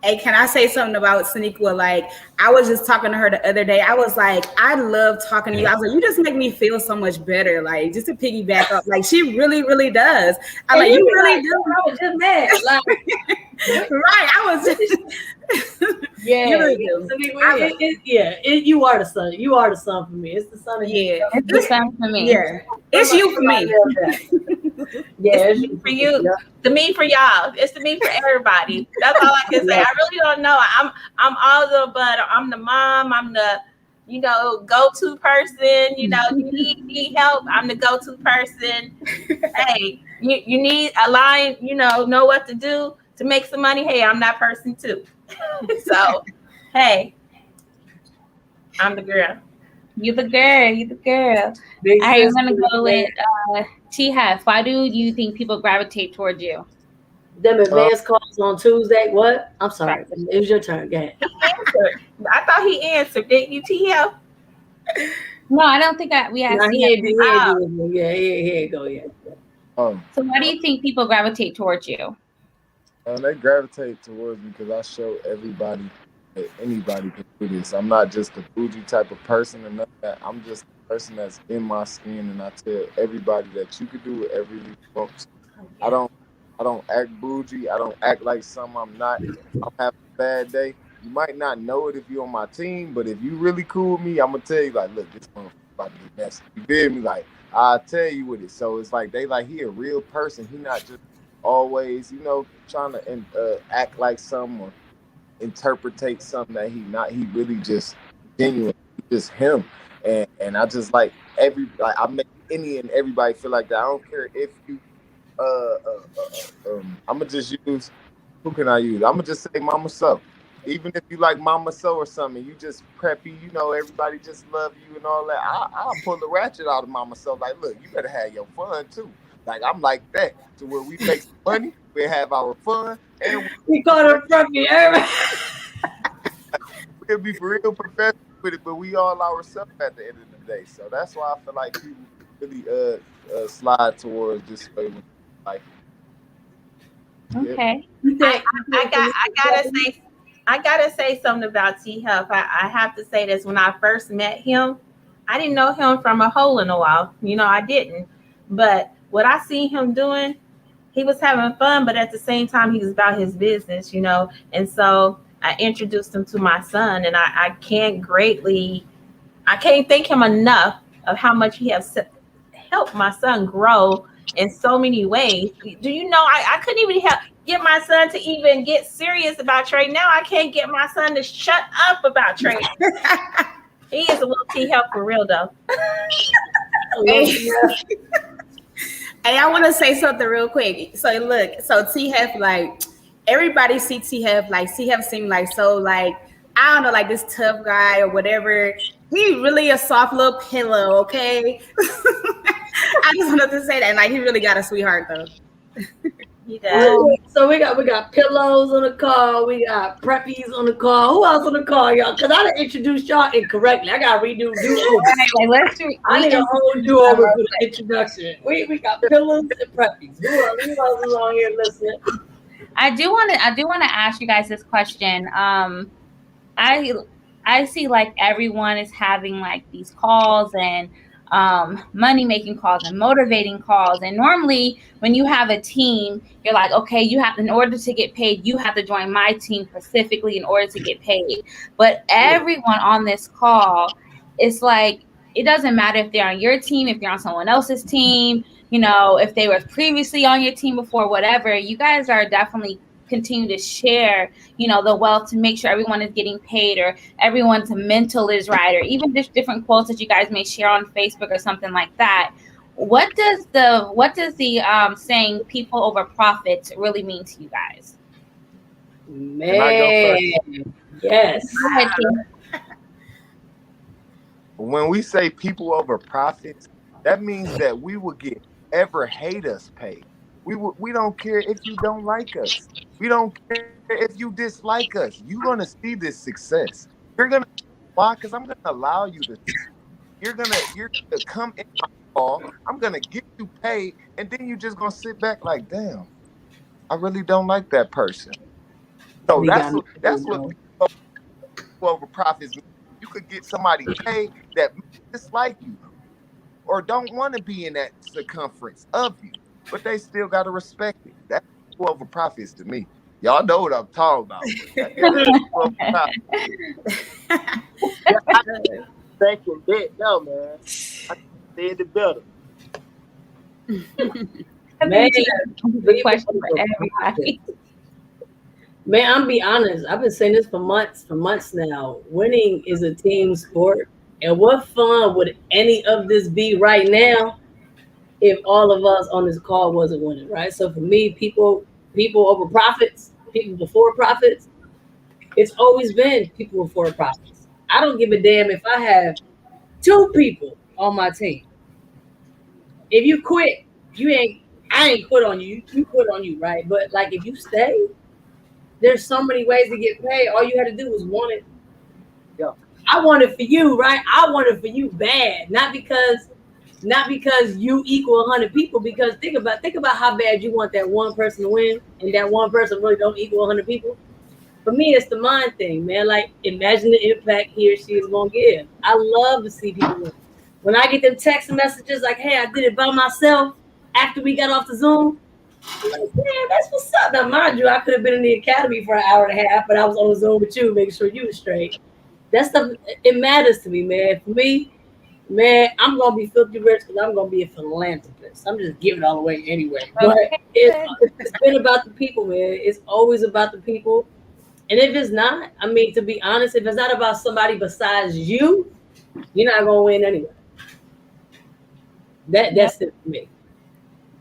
[SPEAKER 6] Hey, can I say something about Saniqua? Like, I was just talking to her the other day. I was like, I love talking to you. I was like, you just make me feel so much better. Like, just to piggyback up, like she really, really does. I'm like, you really do.
[SPEAKER 2] I was just mad. Like,
[SPEAKER 6] right. I was just
[SPEAKER 2] yeah.
[SPEAKER 6] You really do.
[SPEAKER 2] You are the sun. You are the sun for me. It's the sun of you.
[SPEAKER 6] Yeah.
[SPEAKER 3] It's the sun for me.
[SPEAKER 6] Yeah. It's you for me.
[SPEAKER 2] Yeah,
[SPEAKER 4] it's me for you. Yeah. The me for y'all. It's the me for everybody. That's all I can say. I really don't know. I'm all the but I'm the mom. I'm the go-to person. You need help. I'm the go-to person. Hey, you need a line. Know what to do to make some money. Hey, I'm that person too. So, hey, I'm the girl.
[SPEAKER 3] You the girl. You the girl. I'm gonna go with T-Hef. Why do you think people gravitate towards you?
[SPEAKER 2] Them advanced calls on Tuesday. What? I'm sorry. It was your turn. Go ahead.
[SPEAKER 4] He answered. I thought he answered. Didn't you, T-Hef?
[SPEAKER 3] No, I don't think we have.
[SPEAKER 2] No, he ain't go yet.
[SPEAKER 3] So why do you think people gravitate towards you?
[SPEAKER 5] They gravitate towards me because I show everybody that anybody can do this. I'm not just a bougie type of person and none of that. I'm just a person that's in my skin, and I tell everybody that you can do whatever you want. I don't act bougie. I don't act like something I'm not. I'm having a bad day. You might not know it if you're on my team, but if you really cool with me, I'm gonna tell you like, look, this one's about to get messy. You feel me? Like, I'll tell you with it. So it's like they like he a real person. He not just always, trying to act like something or interpretate something that he not. He really just genuine. He's just him. And I just like I make any and everybody feel like that. I don't care if you I'm gonna just use, who can I use? I'm gonna just say Mama So. Even if you like Mama So or something, you just preppy, everybody just love you and all that. I'll pull the ratchet out of Mama So. Like, look, you better have your fun too. Like, I'm like that. To where we make some money, we have our fun, and
[SPEAKER 2] we call her preppy.
[SPEAKER 5] We'll be real professional with it, but we all ourselves at the end of the day. So that's why I feel like people really slide towards this way with life.
[SPEAKER 3] Okay.
[SPEAKER 4] I gotta say something about T-Hef. I have to say this. When I first met him, I didn't know him from a hole in the wall. I didn't. But what I seen him doing, he was having fun, but at the same time, he was about his business, And so I introduced him to my son, and I can't thank him enough of how much he has helped my son grow in so many ways. Do you know, I couldn't even get my son to even get serious about trade. Now I can't get my son to shut up about trade. He is a little T-Hef for real, though.
[SPEAKER 6] Hey, I want to say something real quick. So look, T-Hef, like everybody see T-Hef, like T-Hef seem like so like, I don't know, like this tough guy or whatever. He really a soft little pillow, okay? I just wanted to say that. Like, he really got a sweetheart though.
[SPEAKER 4] He does.
[SPEAKER 2] So we got pillows on the call. We got preppies on the call. Who else on the call, y'all? Because I done introduced y'all incorrectly. I got to redo. I need a whole do-over for the introduction. We got pillows and preppies. Who else is on here listening?
[SPEAKER 3] I do want to ask you guys this question. I see like everyone is having like these calls and money making calls and motivating calls. And normally when you have a team, you're like, okay, in order to get paid, you have to join my team specifically in order to get paid. But everyone on this call, it's like, it doesn't matter if they're on your team, if they're on someone else's team, if they were previously on your team before, whatever, you guys are definitely continue to share, the wealth to make sure everyone is getting paid or everyone's mental is right, or even just different quotes that you guys may share on Facebook or something like that. What does the saying "people over profits" really mean to you guys?
[SPEAKER 2] Man, yes.
[SPEAKER 5] When we say people over profits, that means that we will get ever hate us paid. We don't care if you don't like us. We don't care if you dislike us. You're gonna see this success. You're gonna why? Because I'm gonna allow you to. You're gonna come in my call. I'm gonna get you paid, and then you're just gonna sit back like, damn, I really don't like that person. So
[SPEAKER 2] We got me.
[SPEAKER 5] that's what people over profits mean. You could get somebody paid that may dislike you or don't want to be in that circumference of you, but they still gotta respect it. That's people over profits to me. Y'all know what I'm talking about. That's people over profits.
[SPEAKER 7] Yeah, I second that, no man. I said it better.
[SPEAKER 3] I
[SPEAKER 2] Man,
[SPEAKER 3] think that's the question for everybody.
[SPEAKER 2] man, I'm be honest. I've been saying this for months now. Winning is a team sport. And what fun would any of this be right now if all of us on this call wasn't winning, right? So for me, people over profits, people before profits, it's always been people before profits. I don't give a damn if I have 2 people on my team. If you quit, I ain't quit on you. You quit on you, right? But like if you stay, there's so many ways to get paid. All you had to do was want it.
[SPEAKER 7] Yeah.
[SPEAKER 2] I want it for you, right? I want it for you bad, not because you equal 100 people. Because think about how bad you want that one person to win, and that one person really don't equal 100 people. For me, it's the mind thing, man. Like imagine the impact he or she is gonna give. I love to see people win. When I get them text messages like, "Hey, I did it by myself," after we got off the Zoom, I'm like, "Man, that's what's up." Now, mind you, I could have been in the academy for an hour and a half, but I was on the Zoom with you, making sure you was straight. That stuff, it matters to me, man. For me, man, I'm gonna be filthy rich because I'm gonna be a philanthropist. I'm just giving it all away anyway. But it's been about the people, man. It's always about the people. And if it's not, I mean, to be honest, if it's not about somebody besides you, you're not gonna win anyway. That's it for me.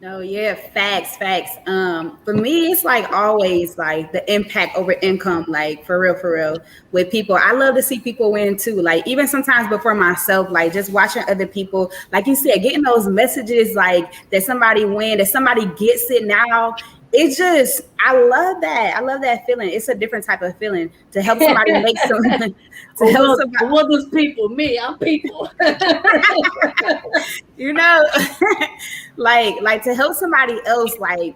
[SPEAKER 6] No, yeah, facts. For me, it's like always like the impact over income, like for real, with people. I love to see people win too. Like even sometimes before myself, like just watching other people, like you said, getting those messages like that somebody win, that somebody gets it now. It's just I love that. I love that feeling. It's a different type of feeling to help somebody make some to help somebody.
[SPEAKER 2] What was people? Me, I'm people.
[SPEAKER 6] You know, like to help somebody else like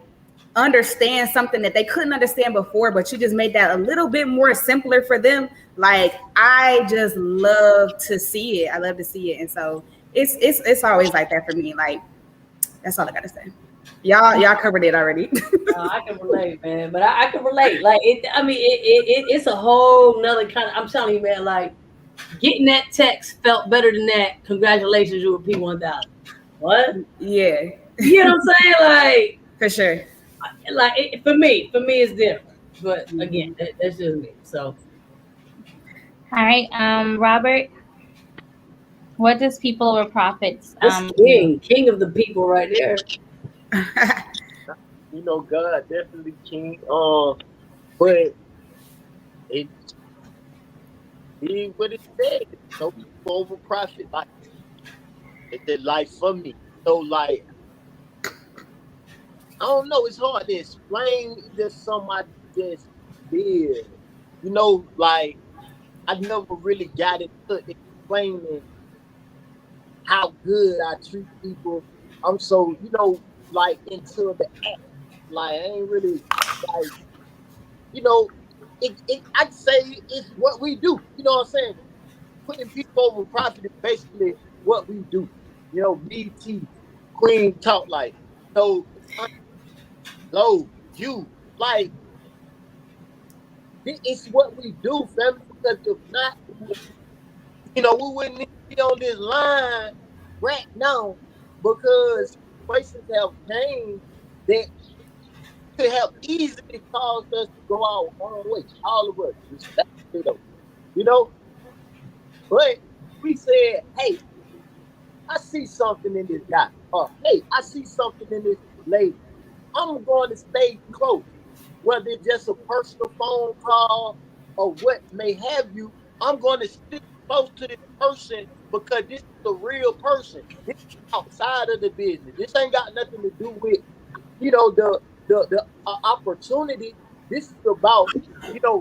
[SPEAKER 6] understand something that they couldn't understand before, but you just made that a little bit more simpler for them. Like I just love to see it. I love to see it. And so it's always like that for me. Like that's all I gotta say. Y'all covered it already.
[SPEAKER 2] I can relate, man. But I can relate. Like it. I mean, it's a whole nother kind of. I'm telling you, man. Like getting that text felt better than that. Congratulations, you were P1000. What?
[SPEAKER 6] Yeah.
[SPEAKER 2] You know what I'm saying? Like
[SPEAKER 6] for sure.
[SPEAKER 2] Like for me, it's different. But again, that's just me. So.
[SPEAKER 3] All right, Robert. What does people over profits?
[SPEAKER 2] King of the people, right there.
[SPEAKER 7] You know, God definitely king. But it is what it said. No people over profit. Like it's the life for me. So like I don't know. It's hard to explain. Just somebody just did. You know, like I never really got into explaining how good I treat people. I'm so like into the act. Like I ain't really like I'd say it's what we do. You know what I'm saying? Putting people over profit is basically what we do. You know, BT, Queen talk like low, you like it's what we do, family. Because if not, we wouldn't need to be on this line right now because situations have changed that could have easily caused us to go our own way. All of us, respectfully though, you know. But we said, hey, I see something in this guy. Or hey, I see something in this lady. I'm going to stay close. Whether it's just a personal phone call or what may have you, I'm going to stick close to this person because this is a real person. This is outside of the business. This ain't got nothing to do with the opportunity. This is about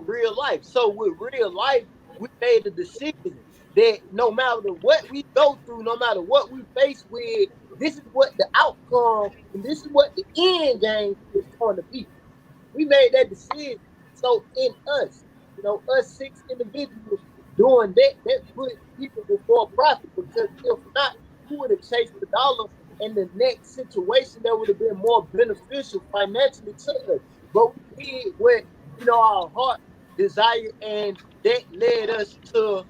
[SPEAKER 7] real life. So with real life, we made a decision that no matter what we go through, no matter what we face with, this is what the outcome and this is what the end game is going to be. We made that decision. So in us, us 6 individuals doing that put people before profit, because if not, we would have chased the dollar, and the next situation that would have been more beneficial financially to us. But we did what our heart desired, and that led us to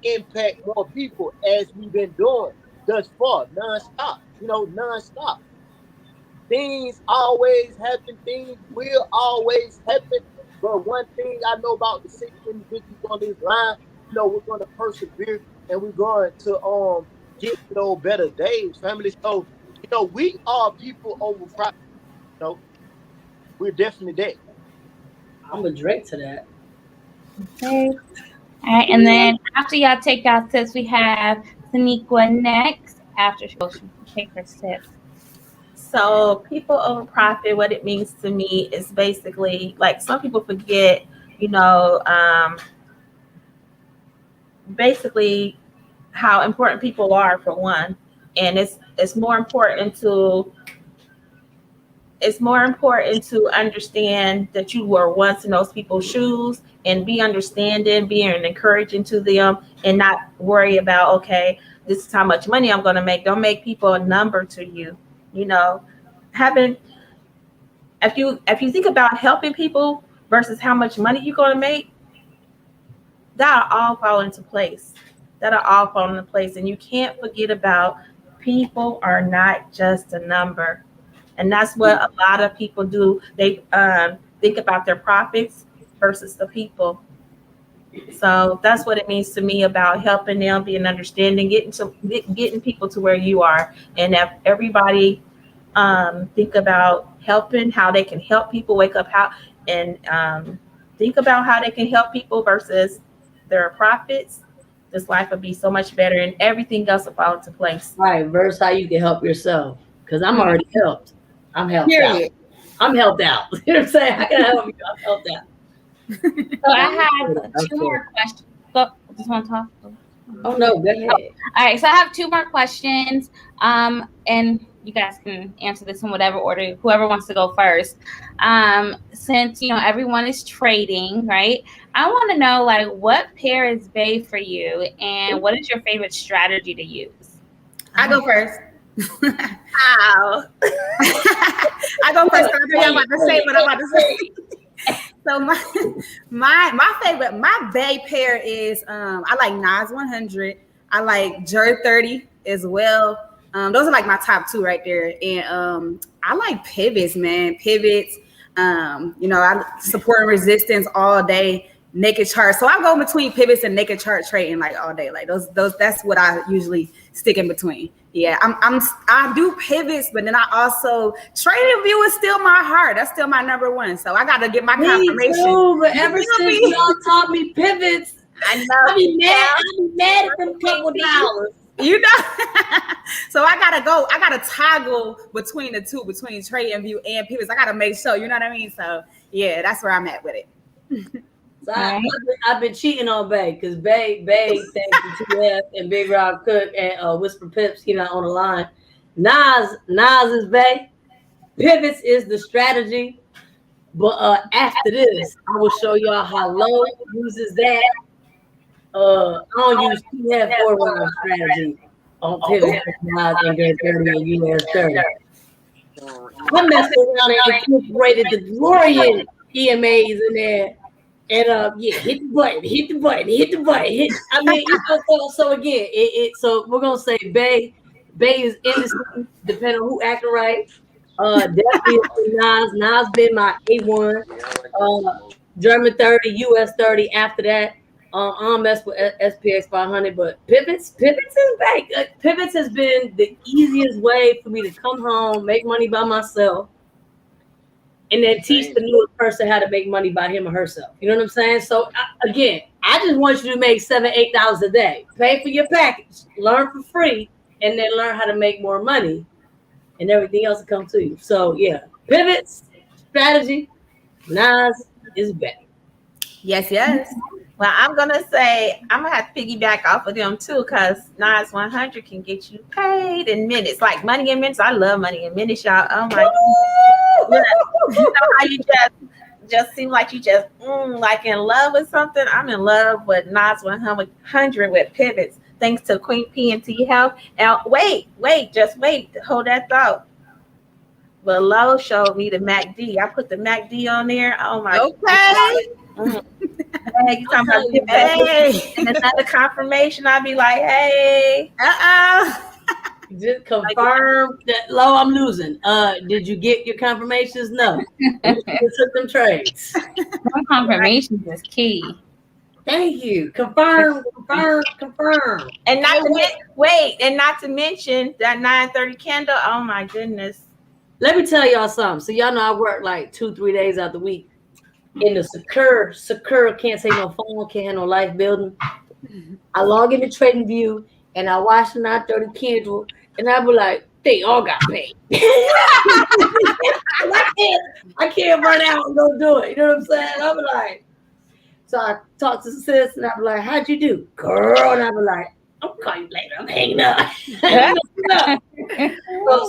[SPEAKER 7] impact more people as we've been doing thus far, nonstop. Things always happen. Things will always happen. But one thing I know about the 6 individuals on this line, we're going to persevere, and we're going to get to those better days, family. So, we are people over profit. We're definitely that.
[SPEAKER 2] I'm a Drake to that.
[SPEAKER 3] Okay. All right, and then after y'all take y'all tips, we have Saniqua next. After she take her tips.
[SPEAKER 4] So people over profit, what it means to me is basically like some people forget, basically how important people are for one, and it's more important to understand that you were once in those people's shoes and be understanding, being encouraging to them, and not worry about, okay, this is how much money I'm going to make. Don't make people a number to you. Having, if you think about helping people versus how much money you're going to make, that'll all fall into place. And you can't forget about people are not just a number. And that's what a lot of people do. They think about their profits versus the people. So that's what it means to me about helping them, being understanding, getting people to where you are. And if everybody think about helping, how they can help people think about how they can help people versus their profits, this life would be so much better, and everything else will fall into place.
[SPEAKER 2] Right, versus how you can help yourself. Because I'm already helped. I'm helped out. I'm helped out. You know what I'm saying? How can I help you? I'm helped out.
[SPEAKER 3] So I have 2 more questions. Just want to talk?
[SPEAKER 2] Oh no, go ahead.
[SPEAKER 3] All right, so I have 2 more questions. And you guys can answer this in whatever order, whoever wants to go first. Since everyone is trading, right? I want to know, like, what pair is bae for you, and what is your favorite strategy to use?
[SPEAKER 6] I go first.
[SPEAKER 4] Ow.
[SPEAKER 6] I go first. I'm about to say what I'm about to say. So my favorite, my bae pair is I like Nas 100. I like Jer 30 as well. Those are like my top 2 right there. And I like pivots, man. Pivots. I support resistance all day. Naked chart. So I go between pivots and naked chart trading like all day. Like those. That's what I usually stick in between. Yeah, I do pivots, but then I also trading view is still my heart. That's still my number 1. So I got to get my confirmation.
[SPEAKER 2] Too, but ever since y'all taught me pivots,
[SPEAKER 6] I know.
[SPEAKER 2] I be mad at them couple dollars.
[SPEAKER 6] So I gotta toggle between the 2, between trading view and pivots. I gotta make sure, you know what I mean? So yeah, that's where I'm at with it.
[SPEAKER 2] So I've been cheating on bae, because bae thanks to 2F and Big Rob Cook and Whisper Pips, he not on the line. Nas is bae. Pivots is the strategy. But after this, I will show y'all how low uses that. I don't use 2F forward strategy on pivots, Nas and Gary 30 and US 30. I messed around and incorporated the DeLorean EMAs in there. And hit the button. I mean, so again, so we're gonna say bae is innocent, depending on who acting right. Definitely Nas been my A1. German 30, US 30. After that, I don't mess with SPX 500, but pivots is back. Pivots has been the easiest way for me to come home, make money by myself, and then teach the newest person how to make money by him or herself. You know what I'm saying? So again, I just want you to make $7-8 a day. Pay for your package, learn for free, and then learn how to make more money, and everything else will come to you. So yeah, pivots, strategy, Nas is back.
[SPEAKER 6] Yes, yes.
[SPEAKER 4] Well, I'm gonna say I'm gonna have to piggyback off of them too, because Nas 100 can get you paid in minutes, like money in minutes. I love money in minutes, y'all. Oh my god, you know how you just seem like you just like in love with something. I'm in love with Nas 100 with pivots, thanks to Queen P and T Health. And just wait, hold that thought. Below showed me the MACD. I put the MACD on there. Oh my
[SPEAKER 6] Okay.
[SPEAKER 4] god. Hey, you talking about
[SPEAKER 6] Hey.
[SPEAKER 4] and another confirmation? I'd be like, hey,
[SPEAKER 2] Just confirm that low. I'm losing. Did you get your confirmations? No. You took them trades.
[SPEAKER 3] Some confirmations is key.
[SPEAKER 2] Thank you. Confirm.
[SPEAKER 4] and not to mention that 9:30 candle. Oh my goodness.
[SPEAKER 2] Let me tell y'all something. So y'all know I work like 2-3 days out the week in the secure, can't say no phone, can't have no life building. I log into Trading View and I watch the 9:30 candle and I be like, they all got paid. I can't run out and go do it. You know what I'm saying? I be like, so I talk to the sis and I be like, how'd you do? Girl, and I be like, I'll call you later. I'm hanging up.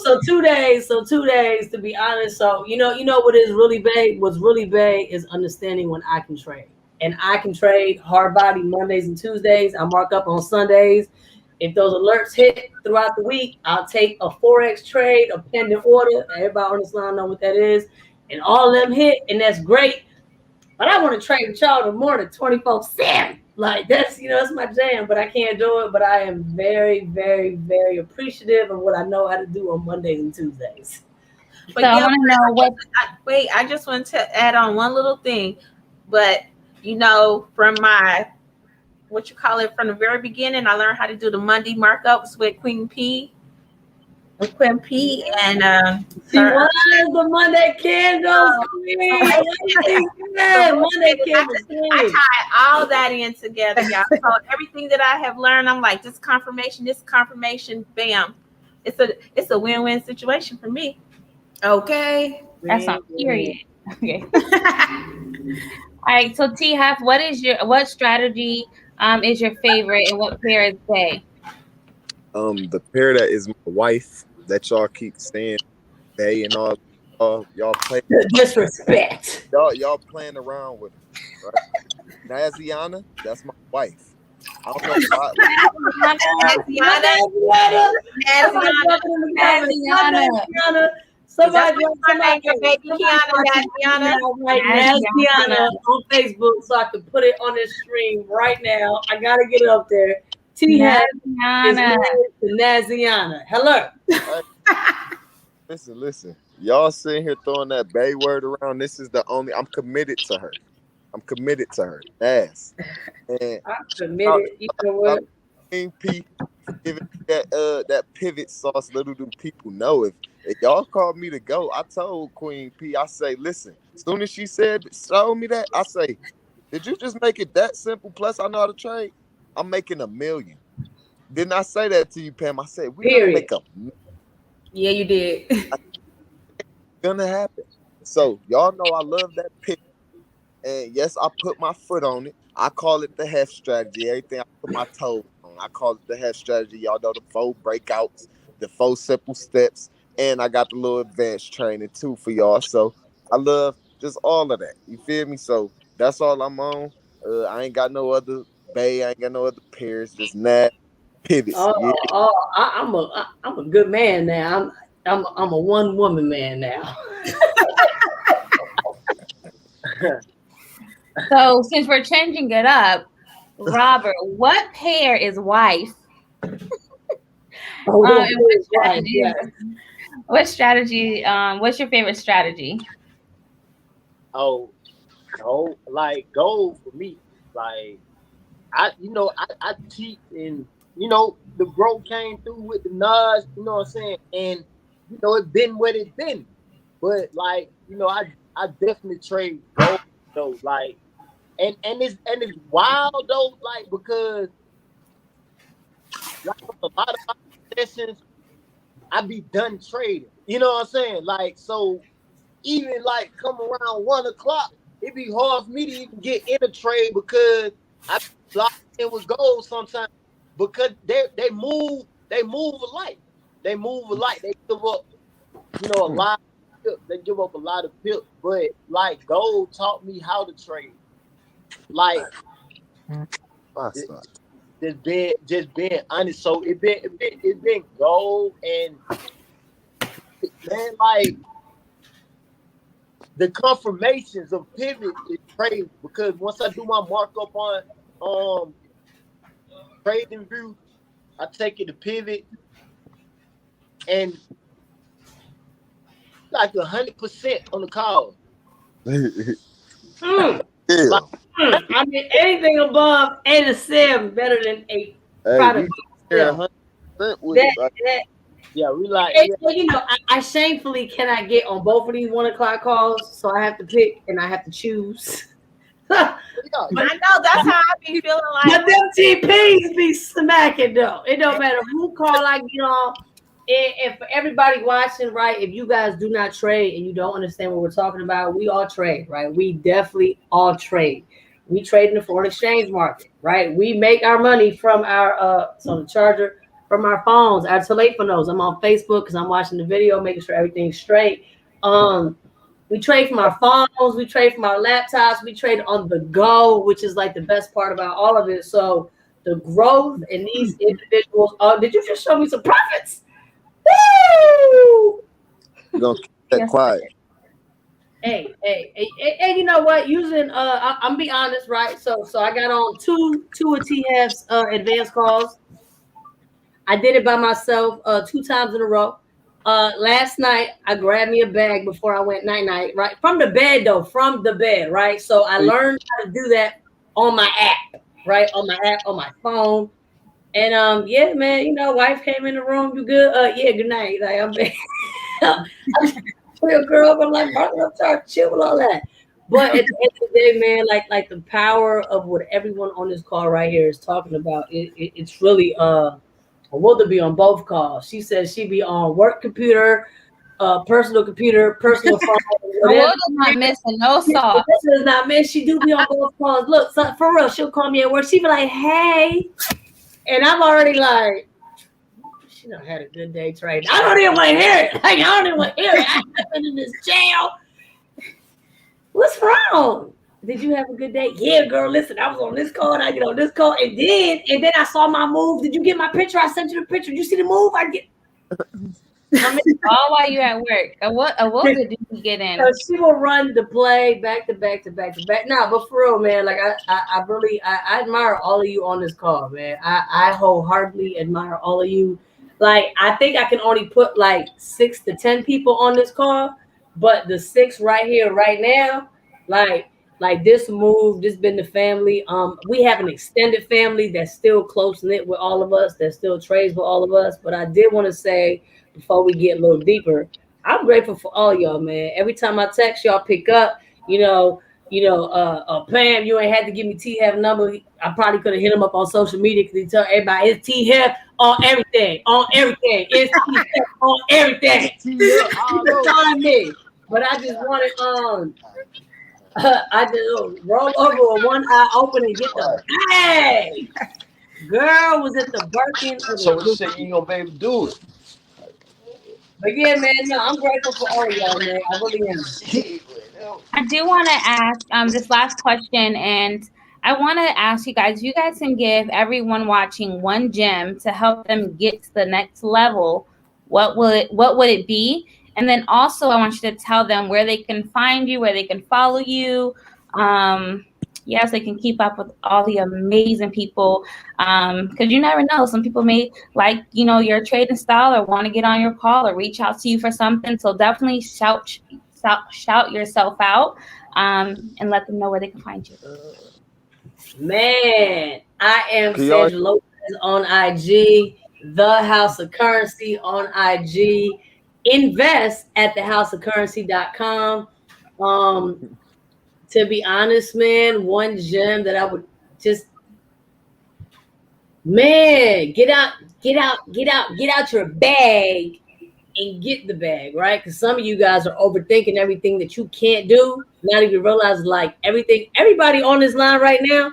[SPEAKER 2] So 2 days. So 2 days to be honest. So you know what is really big? What's really big is understanding when I can trade. And I can trade hard body Mondays and Tuesdays. I mark up on Sundays. If those alerts hit throughout the week, I'll take a Forex trade, a pending order. Everybody on this line know what that is. And all of them hit, and that's great. But I want to trade with y'all to more than 24/7. Like that's that's my jam, but I can't do it. But I am very, very, very appreciative of what I know how to do on Mondays and Tuesdays.
[SPEAKER 4] But
[SPEAKER 3] I want to know what.
[SPEAKER 4] I just want to add on one little thing. But from my from the very beginning, I learned how to do the Monday markups with Queen P. And
[SPEAKER 2] she was the Monday candles.
[SPEAKER 4] I tied all that in together, y'all. So everything that I have learned, I'm like, this confirmation, bam. It's a win-win situation for me.
[SPEAKER 6] Okay.
[SPEAKER 3] That's on period. Okay. All right. So T-Haf, what strategy is your favorite and what pair is they?
[SPEAKER 5] The pair that is my wife that y'all keep saying they and all y'all play
[SPEAKER 2] disrespect.
[SPEAKER 5] Y'all playing around with her, right? Naziana, that's my wife. I don't know why.
[SPEAKER 2] Naziana. Somebody Naziana on Facebook so I can put it on this stream right now. I gotta get it up there. T-Haf is Naziana. Hello.
[SPEAKER 5] Listen. Y'all sitting here throwing that Bay word around. This is the only. I'm committed to her. Yes. And
[SPEAKER 2] I'm committed. You know what?
[SPEAKER 5] King P, giving that pivot sauce. Little do people know if y'all called me to go. I told Queen P. I say, listen. As soon as she showed me that, I say, did you just make it that simple? Plus, I know how to trade. I'm making $1 million. Didn't I say that to you, Pam? I said we're gonna make $1 million.
[SPEAKER 6] Yeah, you did.
[SPEAKER 5] It's gonna happen. So y'all know I love that pick. And yes, I put my foot on it. I call it the Hef strategy. Everything I put my toes on, I call it the Hef strategy. Y'all know the 4 breakouts, the 4 simple steps, and I got the little advanced training too for y'all. So I love just all of that. You feel me? So that's all I'm on. I ain't got no other Bay. I ain't got no other pairs. Just Nat pivots.
[SPEAKER 2] I'm a good man now. I'm a one woman man now.
[SPEAKER 3] So since we're changing it up, Robert, what pair is wife? What strategy? What's your favorite strategy?
[SPEAKER 7] Like gold for me. Like I cheat and the bro came through with the Nas, you know what I'm saying? And it's been what it's been. But like, I definitely trade gold though. Like and it's wild though, like because like a lot of my sessions I be done trading. You know what I'm saying? Like so even like come around 1 o'clock, it'd be hard for me to even get in a trade because I locked in with gold sometimes because they move alike. They move alike. They give up, a lot of pips. They give up a lot of pips. But like gold taught me how to trade. Like just being honest. So it been gold and man, like the confirmations of pivot is crazy because once I do my markup on trading view, I take it to pivot and like 100% on the call.
[SPEAKER 2] I mean, anything above 8 or 7 better than 8. Yeah, we like. So, I shamefully cannot get on both of these 1 o'clock calls, so I have to pick and I have to choose.
[SPEAKER 4] I know that's how I be feeling like.
[SPEAKER 2] But them TPs be smacking though. It don't matter who call I get on. And for everybody watching, right? If you guys do not trade and you don't understand what we're talking about, we all trade, right? We definitely all trade. We trade in the foreign exchange market, right? We make our money from our on the charger. From our phones, our telephones. I'm on Facebook because I'm watching the video, making sure everything's straight. We trade from our phones, we trade from our laptops, we trade on the go, which is like the best part about all of it. So the growth in these individuals. Oh, did you just show me some profits? Woo!
[SPEAKER 5] You're gonna keep that quiet.
[SPEAKER 2] Hey, you know what? Using I'm be honest, right? So I got on two of TF's advanced calls. I did it by myself 2 times in a row. Last night, I grabbed me a bag before I went night-night, right? From the bed, right? So I learned how to do that on my app, right? On my app, on my phone. And yeah, man, wife came in the room, you good? Yeah, good night. Like, I'm real girl, but I'm like, I'm trying to chill with all that. But at the end of the day, man, like the power of what everyone on this call right here is talking about, it's really Wilda be on both calls. She says she be on work computer, personal phone.
[SPEAKER 3] Wilda's not missing no sauce.
[SPEAKER 2] This is not miss. She do be on both calls. Look, so, for real, she'll call me at work. She be like, "Hey," and I'm already like, "She done had a good day trading." I don't even want to hear it. Like, I don't even want to hear it. I've been in this jail. What's wrong? Did you have a good day? Yeah, girl, listen, I was on this call and I get on this call. And then I saw my move. Did you get my picture? I sent you the picture. Did you see the move?
[SPEAKER 3] All while you at work. What did you get in?
[SPEAKER 2] So she will run the play back to back. No, but for real, man, like I really admire all of you on this call, man. I wholeheartedly admire all of you. Like, I think I can only put like 6 to 10 people on this call, but the 6 right here, right now, like this move, this been the family. We have an extended family that's still close knit with all of us, that still trades with all of us. But I did want to say, before we get a little deeper, I'm grateful for all y'all, man. Every time I text, y'all pick up. Pam, you ain't had to give me T-Hef number. I probably could have hit him up on social media because he tell everybody it's T-Hef on everything. It's T-Hef on everything. Time me. But I just wanted I just roll over with one eye open and get the hey. Girl was at the Birkin.
[SPEAKER 7] So you say you ain't gonna be able to do it.
[SPEAKER 2] But yeah, man, no, I'm grateful for all of y'all, man. I really am.
[SPEAKER 3] I do want to ask this last question, and I want to ask you guys, if you guys can give everyone watching one gem to help them get to the next level, what would it be? And then also I want you to tell them where they can find you, where they can follow you. Yes, they can keep up with all the amazing people. Because you never know. Some people may like, your trading style or want to get on your call or reach out to you for something. So definitely shout yourself out and let them know where they can find you.
[SPEAKER 2] Man, I am Sandra Lopez on IG, The House of Currency on IG. Invest at thehouseofcurrency.com. To be honest, man, one gem that I would just, man, get out your bag and get the bag, right? Because some of you guys are overthinking everything that you can't do, not even realize like everybody on this line right now.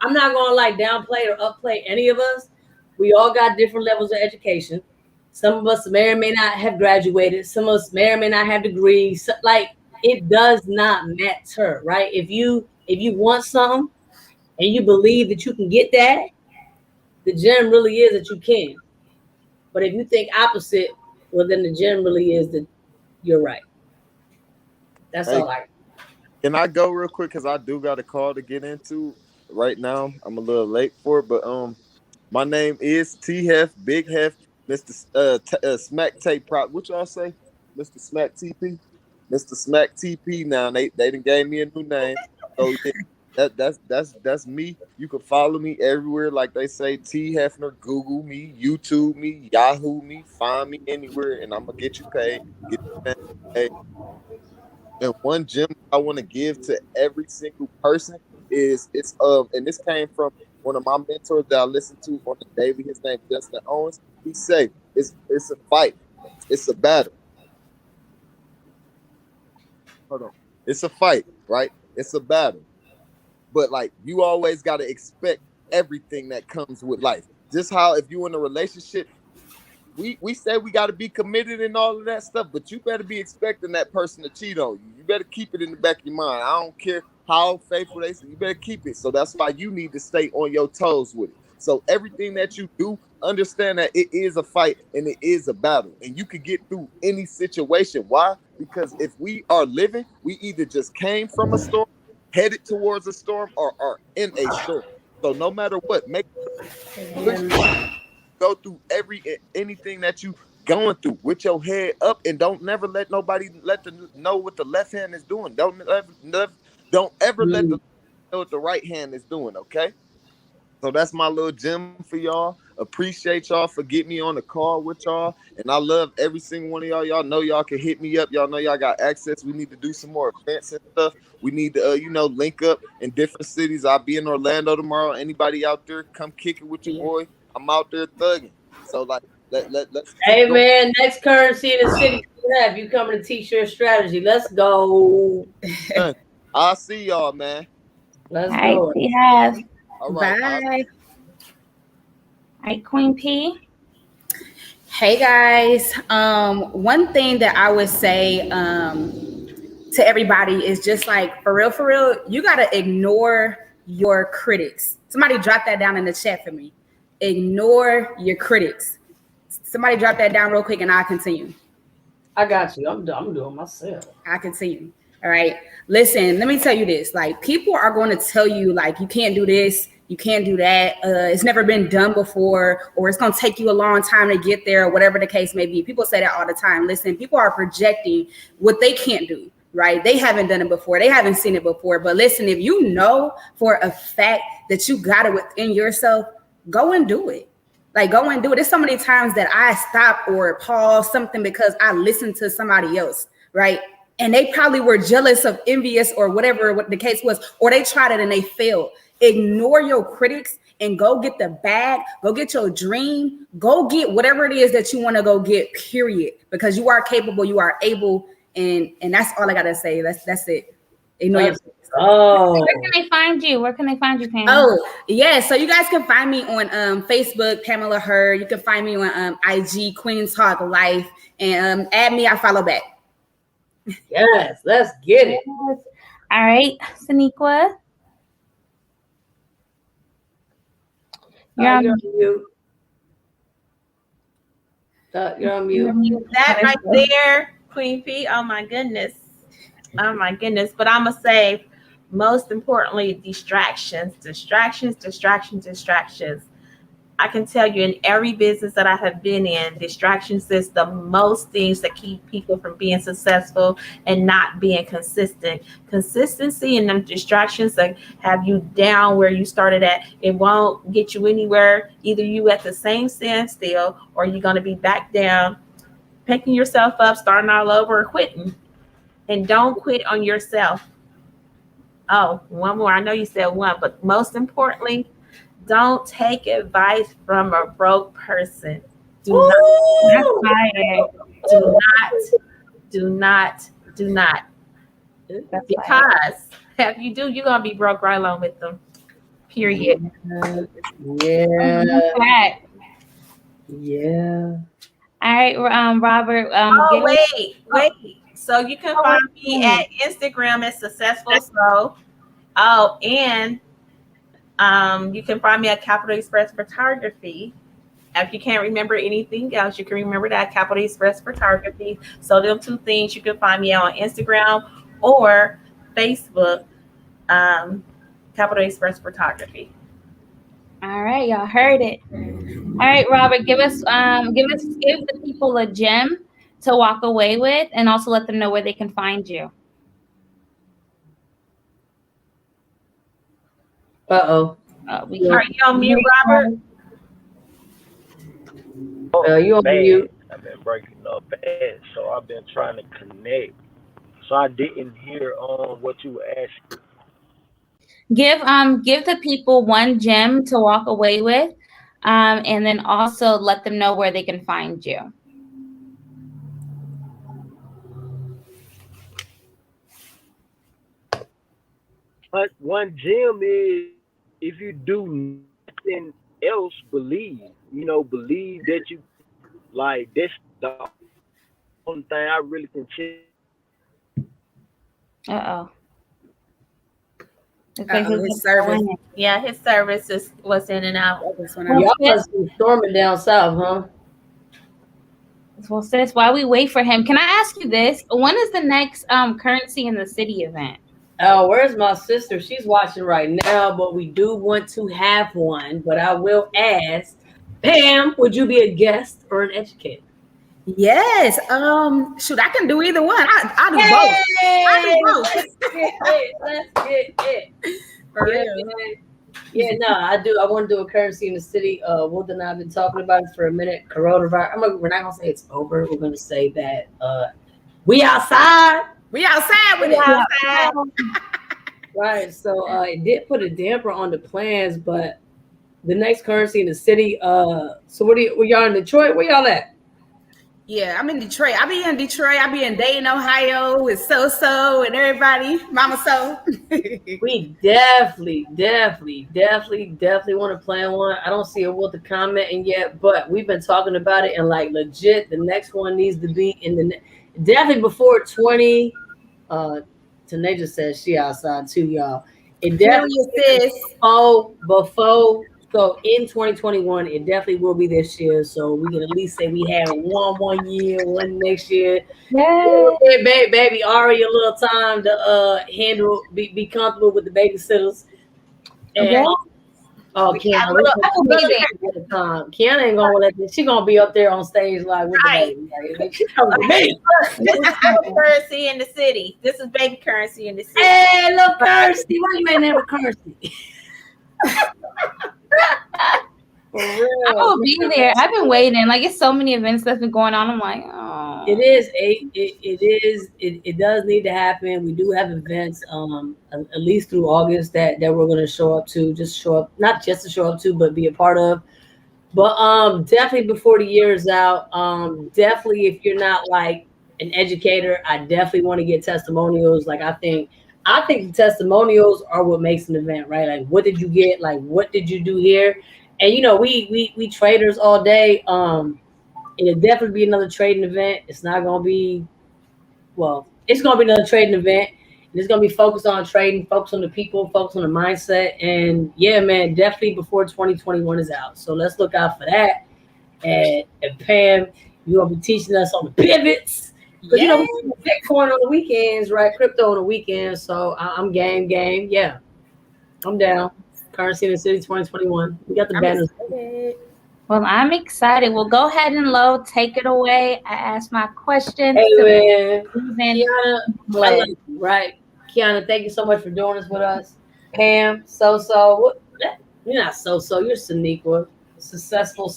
[SPEAKER 2] I'm not gonna like downplay or upplay any of us. We all got different levels of education. Some of us may or may not have graduated. Some of us may or may not have degrees. So, like it does not matter, right? If you want something and you believe that you can get that, the gem really is that you can. But if you think opposite, well, then the gem really is that you're right. That's
[SPEAKER 5] Hey,
[SPEAKER 2] all I.
[SPEAKER 5] can I go real quick? Because I do got a call to get into right now. I'm a little late for it, but my name is T Hef, Big Hef, Mr. Smack Tape Prop. What y'all say? Mr. Smack TP? Mr. Smack TP. Now they done gave me a new name. So yeah, that's me. You can follow me everywhere, like they say, T Hefner, Google me, YouTube me, Yahoo me, find me anywhere, and I'm gonna get you paid. Get you paid. And one gem I want to give to every single person is and this came from one of my mentors that I listen to on the daily. His name Justin Owens. He say it's a fight, it's a battle. Hold on, it's a fight, right? It's a battle, but like you always got to expect everything that comes with life. Just how if you in a relationship, we say we got to be committed and all of that stuff, but you better be expecting that person to cheat on you. You better keep it in the back of your mind. I don't care how faithful they say, you better keep it. So that's why you need to stay on your toes with it. So everything that you do, understand that it is a fight and it is a battle, and you can get through any situation. Why? Because if we are living, we either just came from a storm, headed towards a storm, or are in a storm. So no matter what, make go through anything that you going through with your head up, and don't never let nobody let them know what the left hand is doing. Don't ever let the know what the right hand is doing. Okay. So that's my little gem for y'all. Appreciate y'all for getting me on the call with y'all. And I love every single one of y'all. Y'all know y'all can hit me up. Y'all know y'all got access. We need to do some more events and stuff. We need to, link up in different cities. I'll be in Orlando tomorrow. Anybody out there, come kick it with your boy. I'm out there thugging. So like, let's
[SPEAKER 2] hey man, next currency in the city you have. You coming to teach your strategy. Let's go.
[SPEAKER 5] I'll see y'all, man.
[SPEAKER 2] Let's go.
[SPEAKER 3] We have.
[SPEAKER 5] All right.
[SPEAKER 6] Bye.
[SPEAKER 3] All right, Queen P.
[SPEAKER 6] Hey guys. One thing that I would say to everybody is just like for real, you gotta ignore your critics. Somebody drop that down in the chat for me. Ignore your critics. Somebody drop that down real quick and I'll continue.
[SPEAKER 2] I got you. I'm doing myself.
[SPEAKER 6] I continue. All right. Listen, let me tell you this. Like, people are going to tell you, like, you can't do this, you can't do that. It's never been done before, or it's going to take you a long time to get there, or whatever the case may be. People say that all the time. Listen, people are projecting what they can't do, right? They haven't done it before. They haven't seen it before. But listen, if you know for a fact that you got it within yourself, go and do it. Like, go and do it. There's so many times that I stop or pause something because I listened to somebody else, right? And they probably were jealous of envious or whatever what the case was, or they tried it and they failed. Ignore your critics and go get the bag, go get your dream, go get whatever it is that you want to go get, period. Because you are capable, you are able, and that's all I gotta say. That's it. Ignore your critics.
[SPEAKER 2] Oh,
[SPEAKER 3] where can they find you? Where can they find you, Pam?
[SPEAKER 6] Oh, yeah. So you guys can find me on Facebook, Pamela Hurd. You can find me on IG, Queen Talk Life, and add me, I follow back.
[SPEAKER 2] Yes, let's get it.
[SPEAKER 3] All right, Saniqua.
[SPEAKER 2] You're on mute. You're on mute.
[SPEAKER 4] That right there, Queen P. Oh my goodness. But I'm gonna say, most importantly, distractions. I can tell you in every business that I have been in, distractions is the most things that keep people from being successful and not being consistent. Consistency and them distractions that have you down where you started at, it won't get you anywhere. Either you at the same standstill or you're going to be back down, picking yourself up, starting all over, or quitting. And don't quit on yourself. Oh, one more. I know you said one, but most importantly, don't take advice from a broke person. Do not. Do not.
[SPEAKER 3] That's
[SPEAKER 4] Because if you do, you're gonna be broke right along with them. Period.
[SPEAKER 2] Yeah.
[SPEAKER 3] right.
[SPEAKER 2] Yeah.
[SPEAKER 3] All right, Robert.
[SPEAKER 4] Oh, wait. So you can find me at Instagram at Successful So. Oh, and you can find me at Capital Express Photography. If you can't remember anything else, you can remember that Capital Express Photography. So them two things you can find me on Instagram or Facebook, Capital Express Photography.
[SPEAKER 3] All right, y'all heard it. All right, Robert, give the people a gem to walk away with, and also let them know where they can find you.
[SPEAKER 2] Uh-oh.
[SPEAKER 4] Are you on mute, Robert?
[SPEAKER 2] You on
[SPEAKER 8] Man,
[SPEAKER 2] mute.
[SPEAKER 8] I've been breaking up bad, so I've been trying to connect. So I didn't hear what you were asking.
[SPEAKER 3] Give the people one gem to walk away with, and then also let them know where they can find you.
[SPEAKER 8] But one gem is if you do nothing else, believe. Believe that you like. That's the only thing I really can tell.
[SPEAKER 6] His service.
[SPEAKER 4] Yeah, his service was in and out.
[SPEAKER 2] Y'all must be storming down south, huh?
[SPEAKER 3] Well, sis, while we wait for him, can I ask you this? When is the next Currency in the City event?
[SPEAKER 2] Oh, where's my sister? She's watching right now, but we do want to have one. But I will ask, Pam, would you be a guest or an educator?
[SPEAKER 6] Yes. Shoot, I can do either one. I do both.
[SPEAKER 2] Let's get it. For real. Yeah, no, I do. I want to do a Currency in the City. Wood and I have been talking about it for a minute. Coronavirus. We're not gonna say it's over. We're gonna say that we outside.
[SPEAKER 6] We outside with it.
[SPEAKER 2] Right. So it did put a damper on the plans, but the next Currency in the City. So where y'all in Detroit? Where y'all at?
[SPEAKER 6] Yeah, I'm in Detroit. I be in Detroit. I be in Dayton, Ohio with So and everybody. Mama So.
[SPEAKER 2] We definitely want to plan one. I don't see a will to commenting yet, but we've been talking about it, and like legit, the next one needs to be in the definitely before 20. Taneja says she outside too, y'all. It definitely before. So in 2021, it definitely will be this year. So we can at least say we had one year, one next year. Yeah, baby, Ari a little time to handle, be comfortable with the babysitters. And Kiana ain't gonna let this. She gonna be up there on stage like with the baby.
[SPEAKER 4] This is Currency in the City. This is baby Currency in the City.
[SPEAKER 2] Hey, little Currency, why you ain't never Currency?
[SPEAKER 3] I will be there. I've been waiting. Like, it's so many events that's been going on. I'm like, oh.
[SPEAKER 2] It is. It does need to happen. We do have events, at least through August that we're going to show up to. Not just to show up to, but be a part of. But definitely before the year is out. Definitely if you're not like an educator, I definitely want to get testimonials. Like I think the testimonials are what makes an event, right? Like, what did you get? Like, what did you do here? And we traders all day. It'll definitely be another trading event. It's not gonna be, it's gonna be another trading event. And it's gonna be focused on trading, focused on the people, focused on the mindset. And yeah, man, definitely before 2021 is out. So let's look out for that. And Pam, you're gonna be teaching us on the pivots. Because we do Bitcoin on the weekends, right? Crypto on the weekends. So I'm game. Yeah. I'm down. Currency in the City 2021. We got the banners.
[SPEAKER 3] Well, I'm excited. Well, go ahead and load. Take it away. I asked my questions.
[SPEAKER 2] Hey, man. Kiana, right? Kiana, thank you so much for doing this with us. Pam, what? You're not so. You're Saniqua. Successful.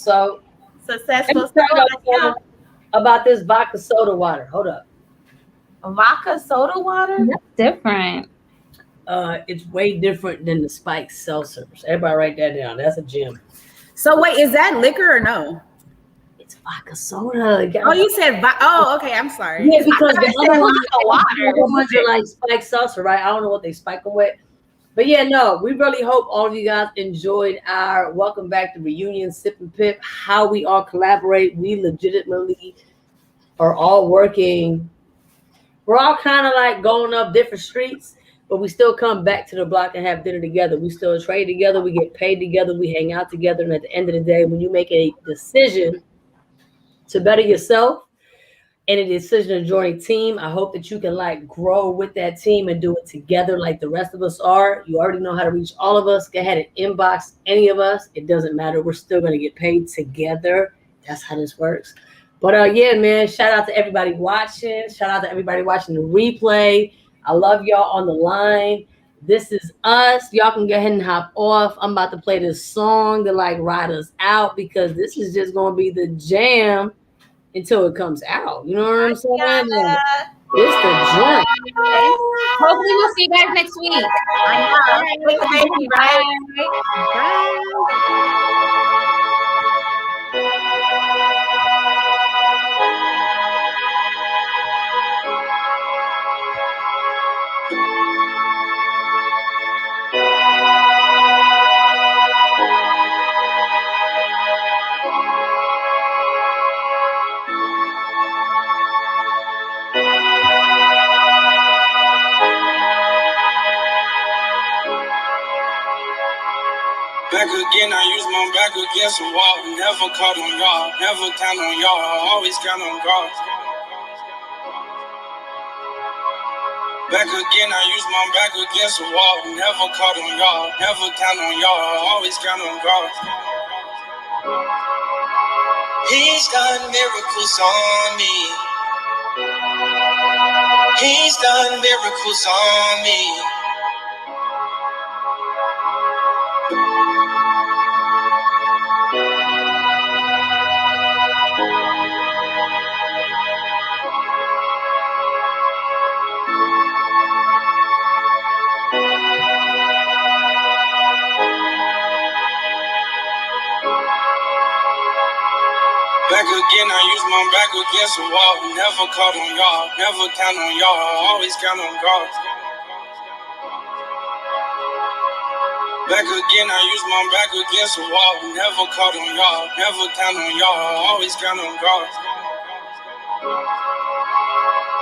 [SPEAKER 2] About this vodka soda water. Hold up.
[SPEAKER 4] Vodka soda water?
[SPEAKER 3] That's different.
[SPEAKER 2] It's way different than the spiked seltzers. Everybody write that down. That's a gem.
[SPEAKER 6] So wait, is that liquor or no?
[SPEAKER 2] It's vodka soda.
[SPEAKER 6] Oh, you said oh, okay. I'm sorry.
[SPEAKER 2] Yeah, because the other ones
[SPEAKER 3] water.
[SPEAKER 2] are like spiked salsa, right? I don't know what they spike them with. But yeah, no, we really hope all of you guys enjoyed our welcome back to Reunion Sip and Pip, how we all collaborate. We legitimately are all working. We're all kind of like going up different streets, but we still come back to the block and have dinner together. We still trade together. We get paid together. We hang out together. And at the end of the day, when you make a decision to better yourself, and a decision to join a team, I hope that you can like grow with that team and do it together like the rest of us are. You already know how to reach all of us. Go ahead and inbox any of us. It doesn't matter. We're still going to get paid together. That's how this works. But yeah, man, shout out to everybody watching. Shout out to everybody watching the replay. I love y'all on the line. This is us. Y'all can go ahead and hop off. I'm about to play this song to like ride us out because this is just going to be the jam until it comes out. You know what I'm saying?
[SPEAKER 4] Yeah.
[SPEAKER 2] It's the joint.
[SPEAKER 3] Hopefully we'll see you guys next week.
[SPEAKER 4] I know. With the baby, right?
[SPEAKER 1] Back again, I use my back against the wall. Never caught on y'all, never count on y'all. I always count on God. Back again, I use my back against the wall. Never caught on y'all, never count on y'all. I always count on God. He's done miracles on me. He's done miracles on me. Back again, I use my back against the wall. Never caught on y'all, never count on y'all. I always count on God. Back again, I use my back against the wall. Never caught on y'all, never count on y'all. I always count on God.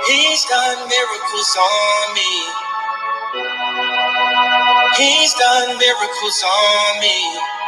[SPEAKER 1] He's done miracles on me. He's done miracles on me.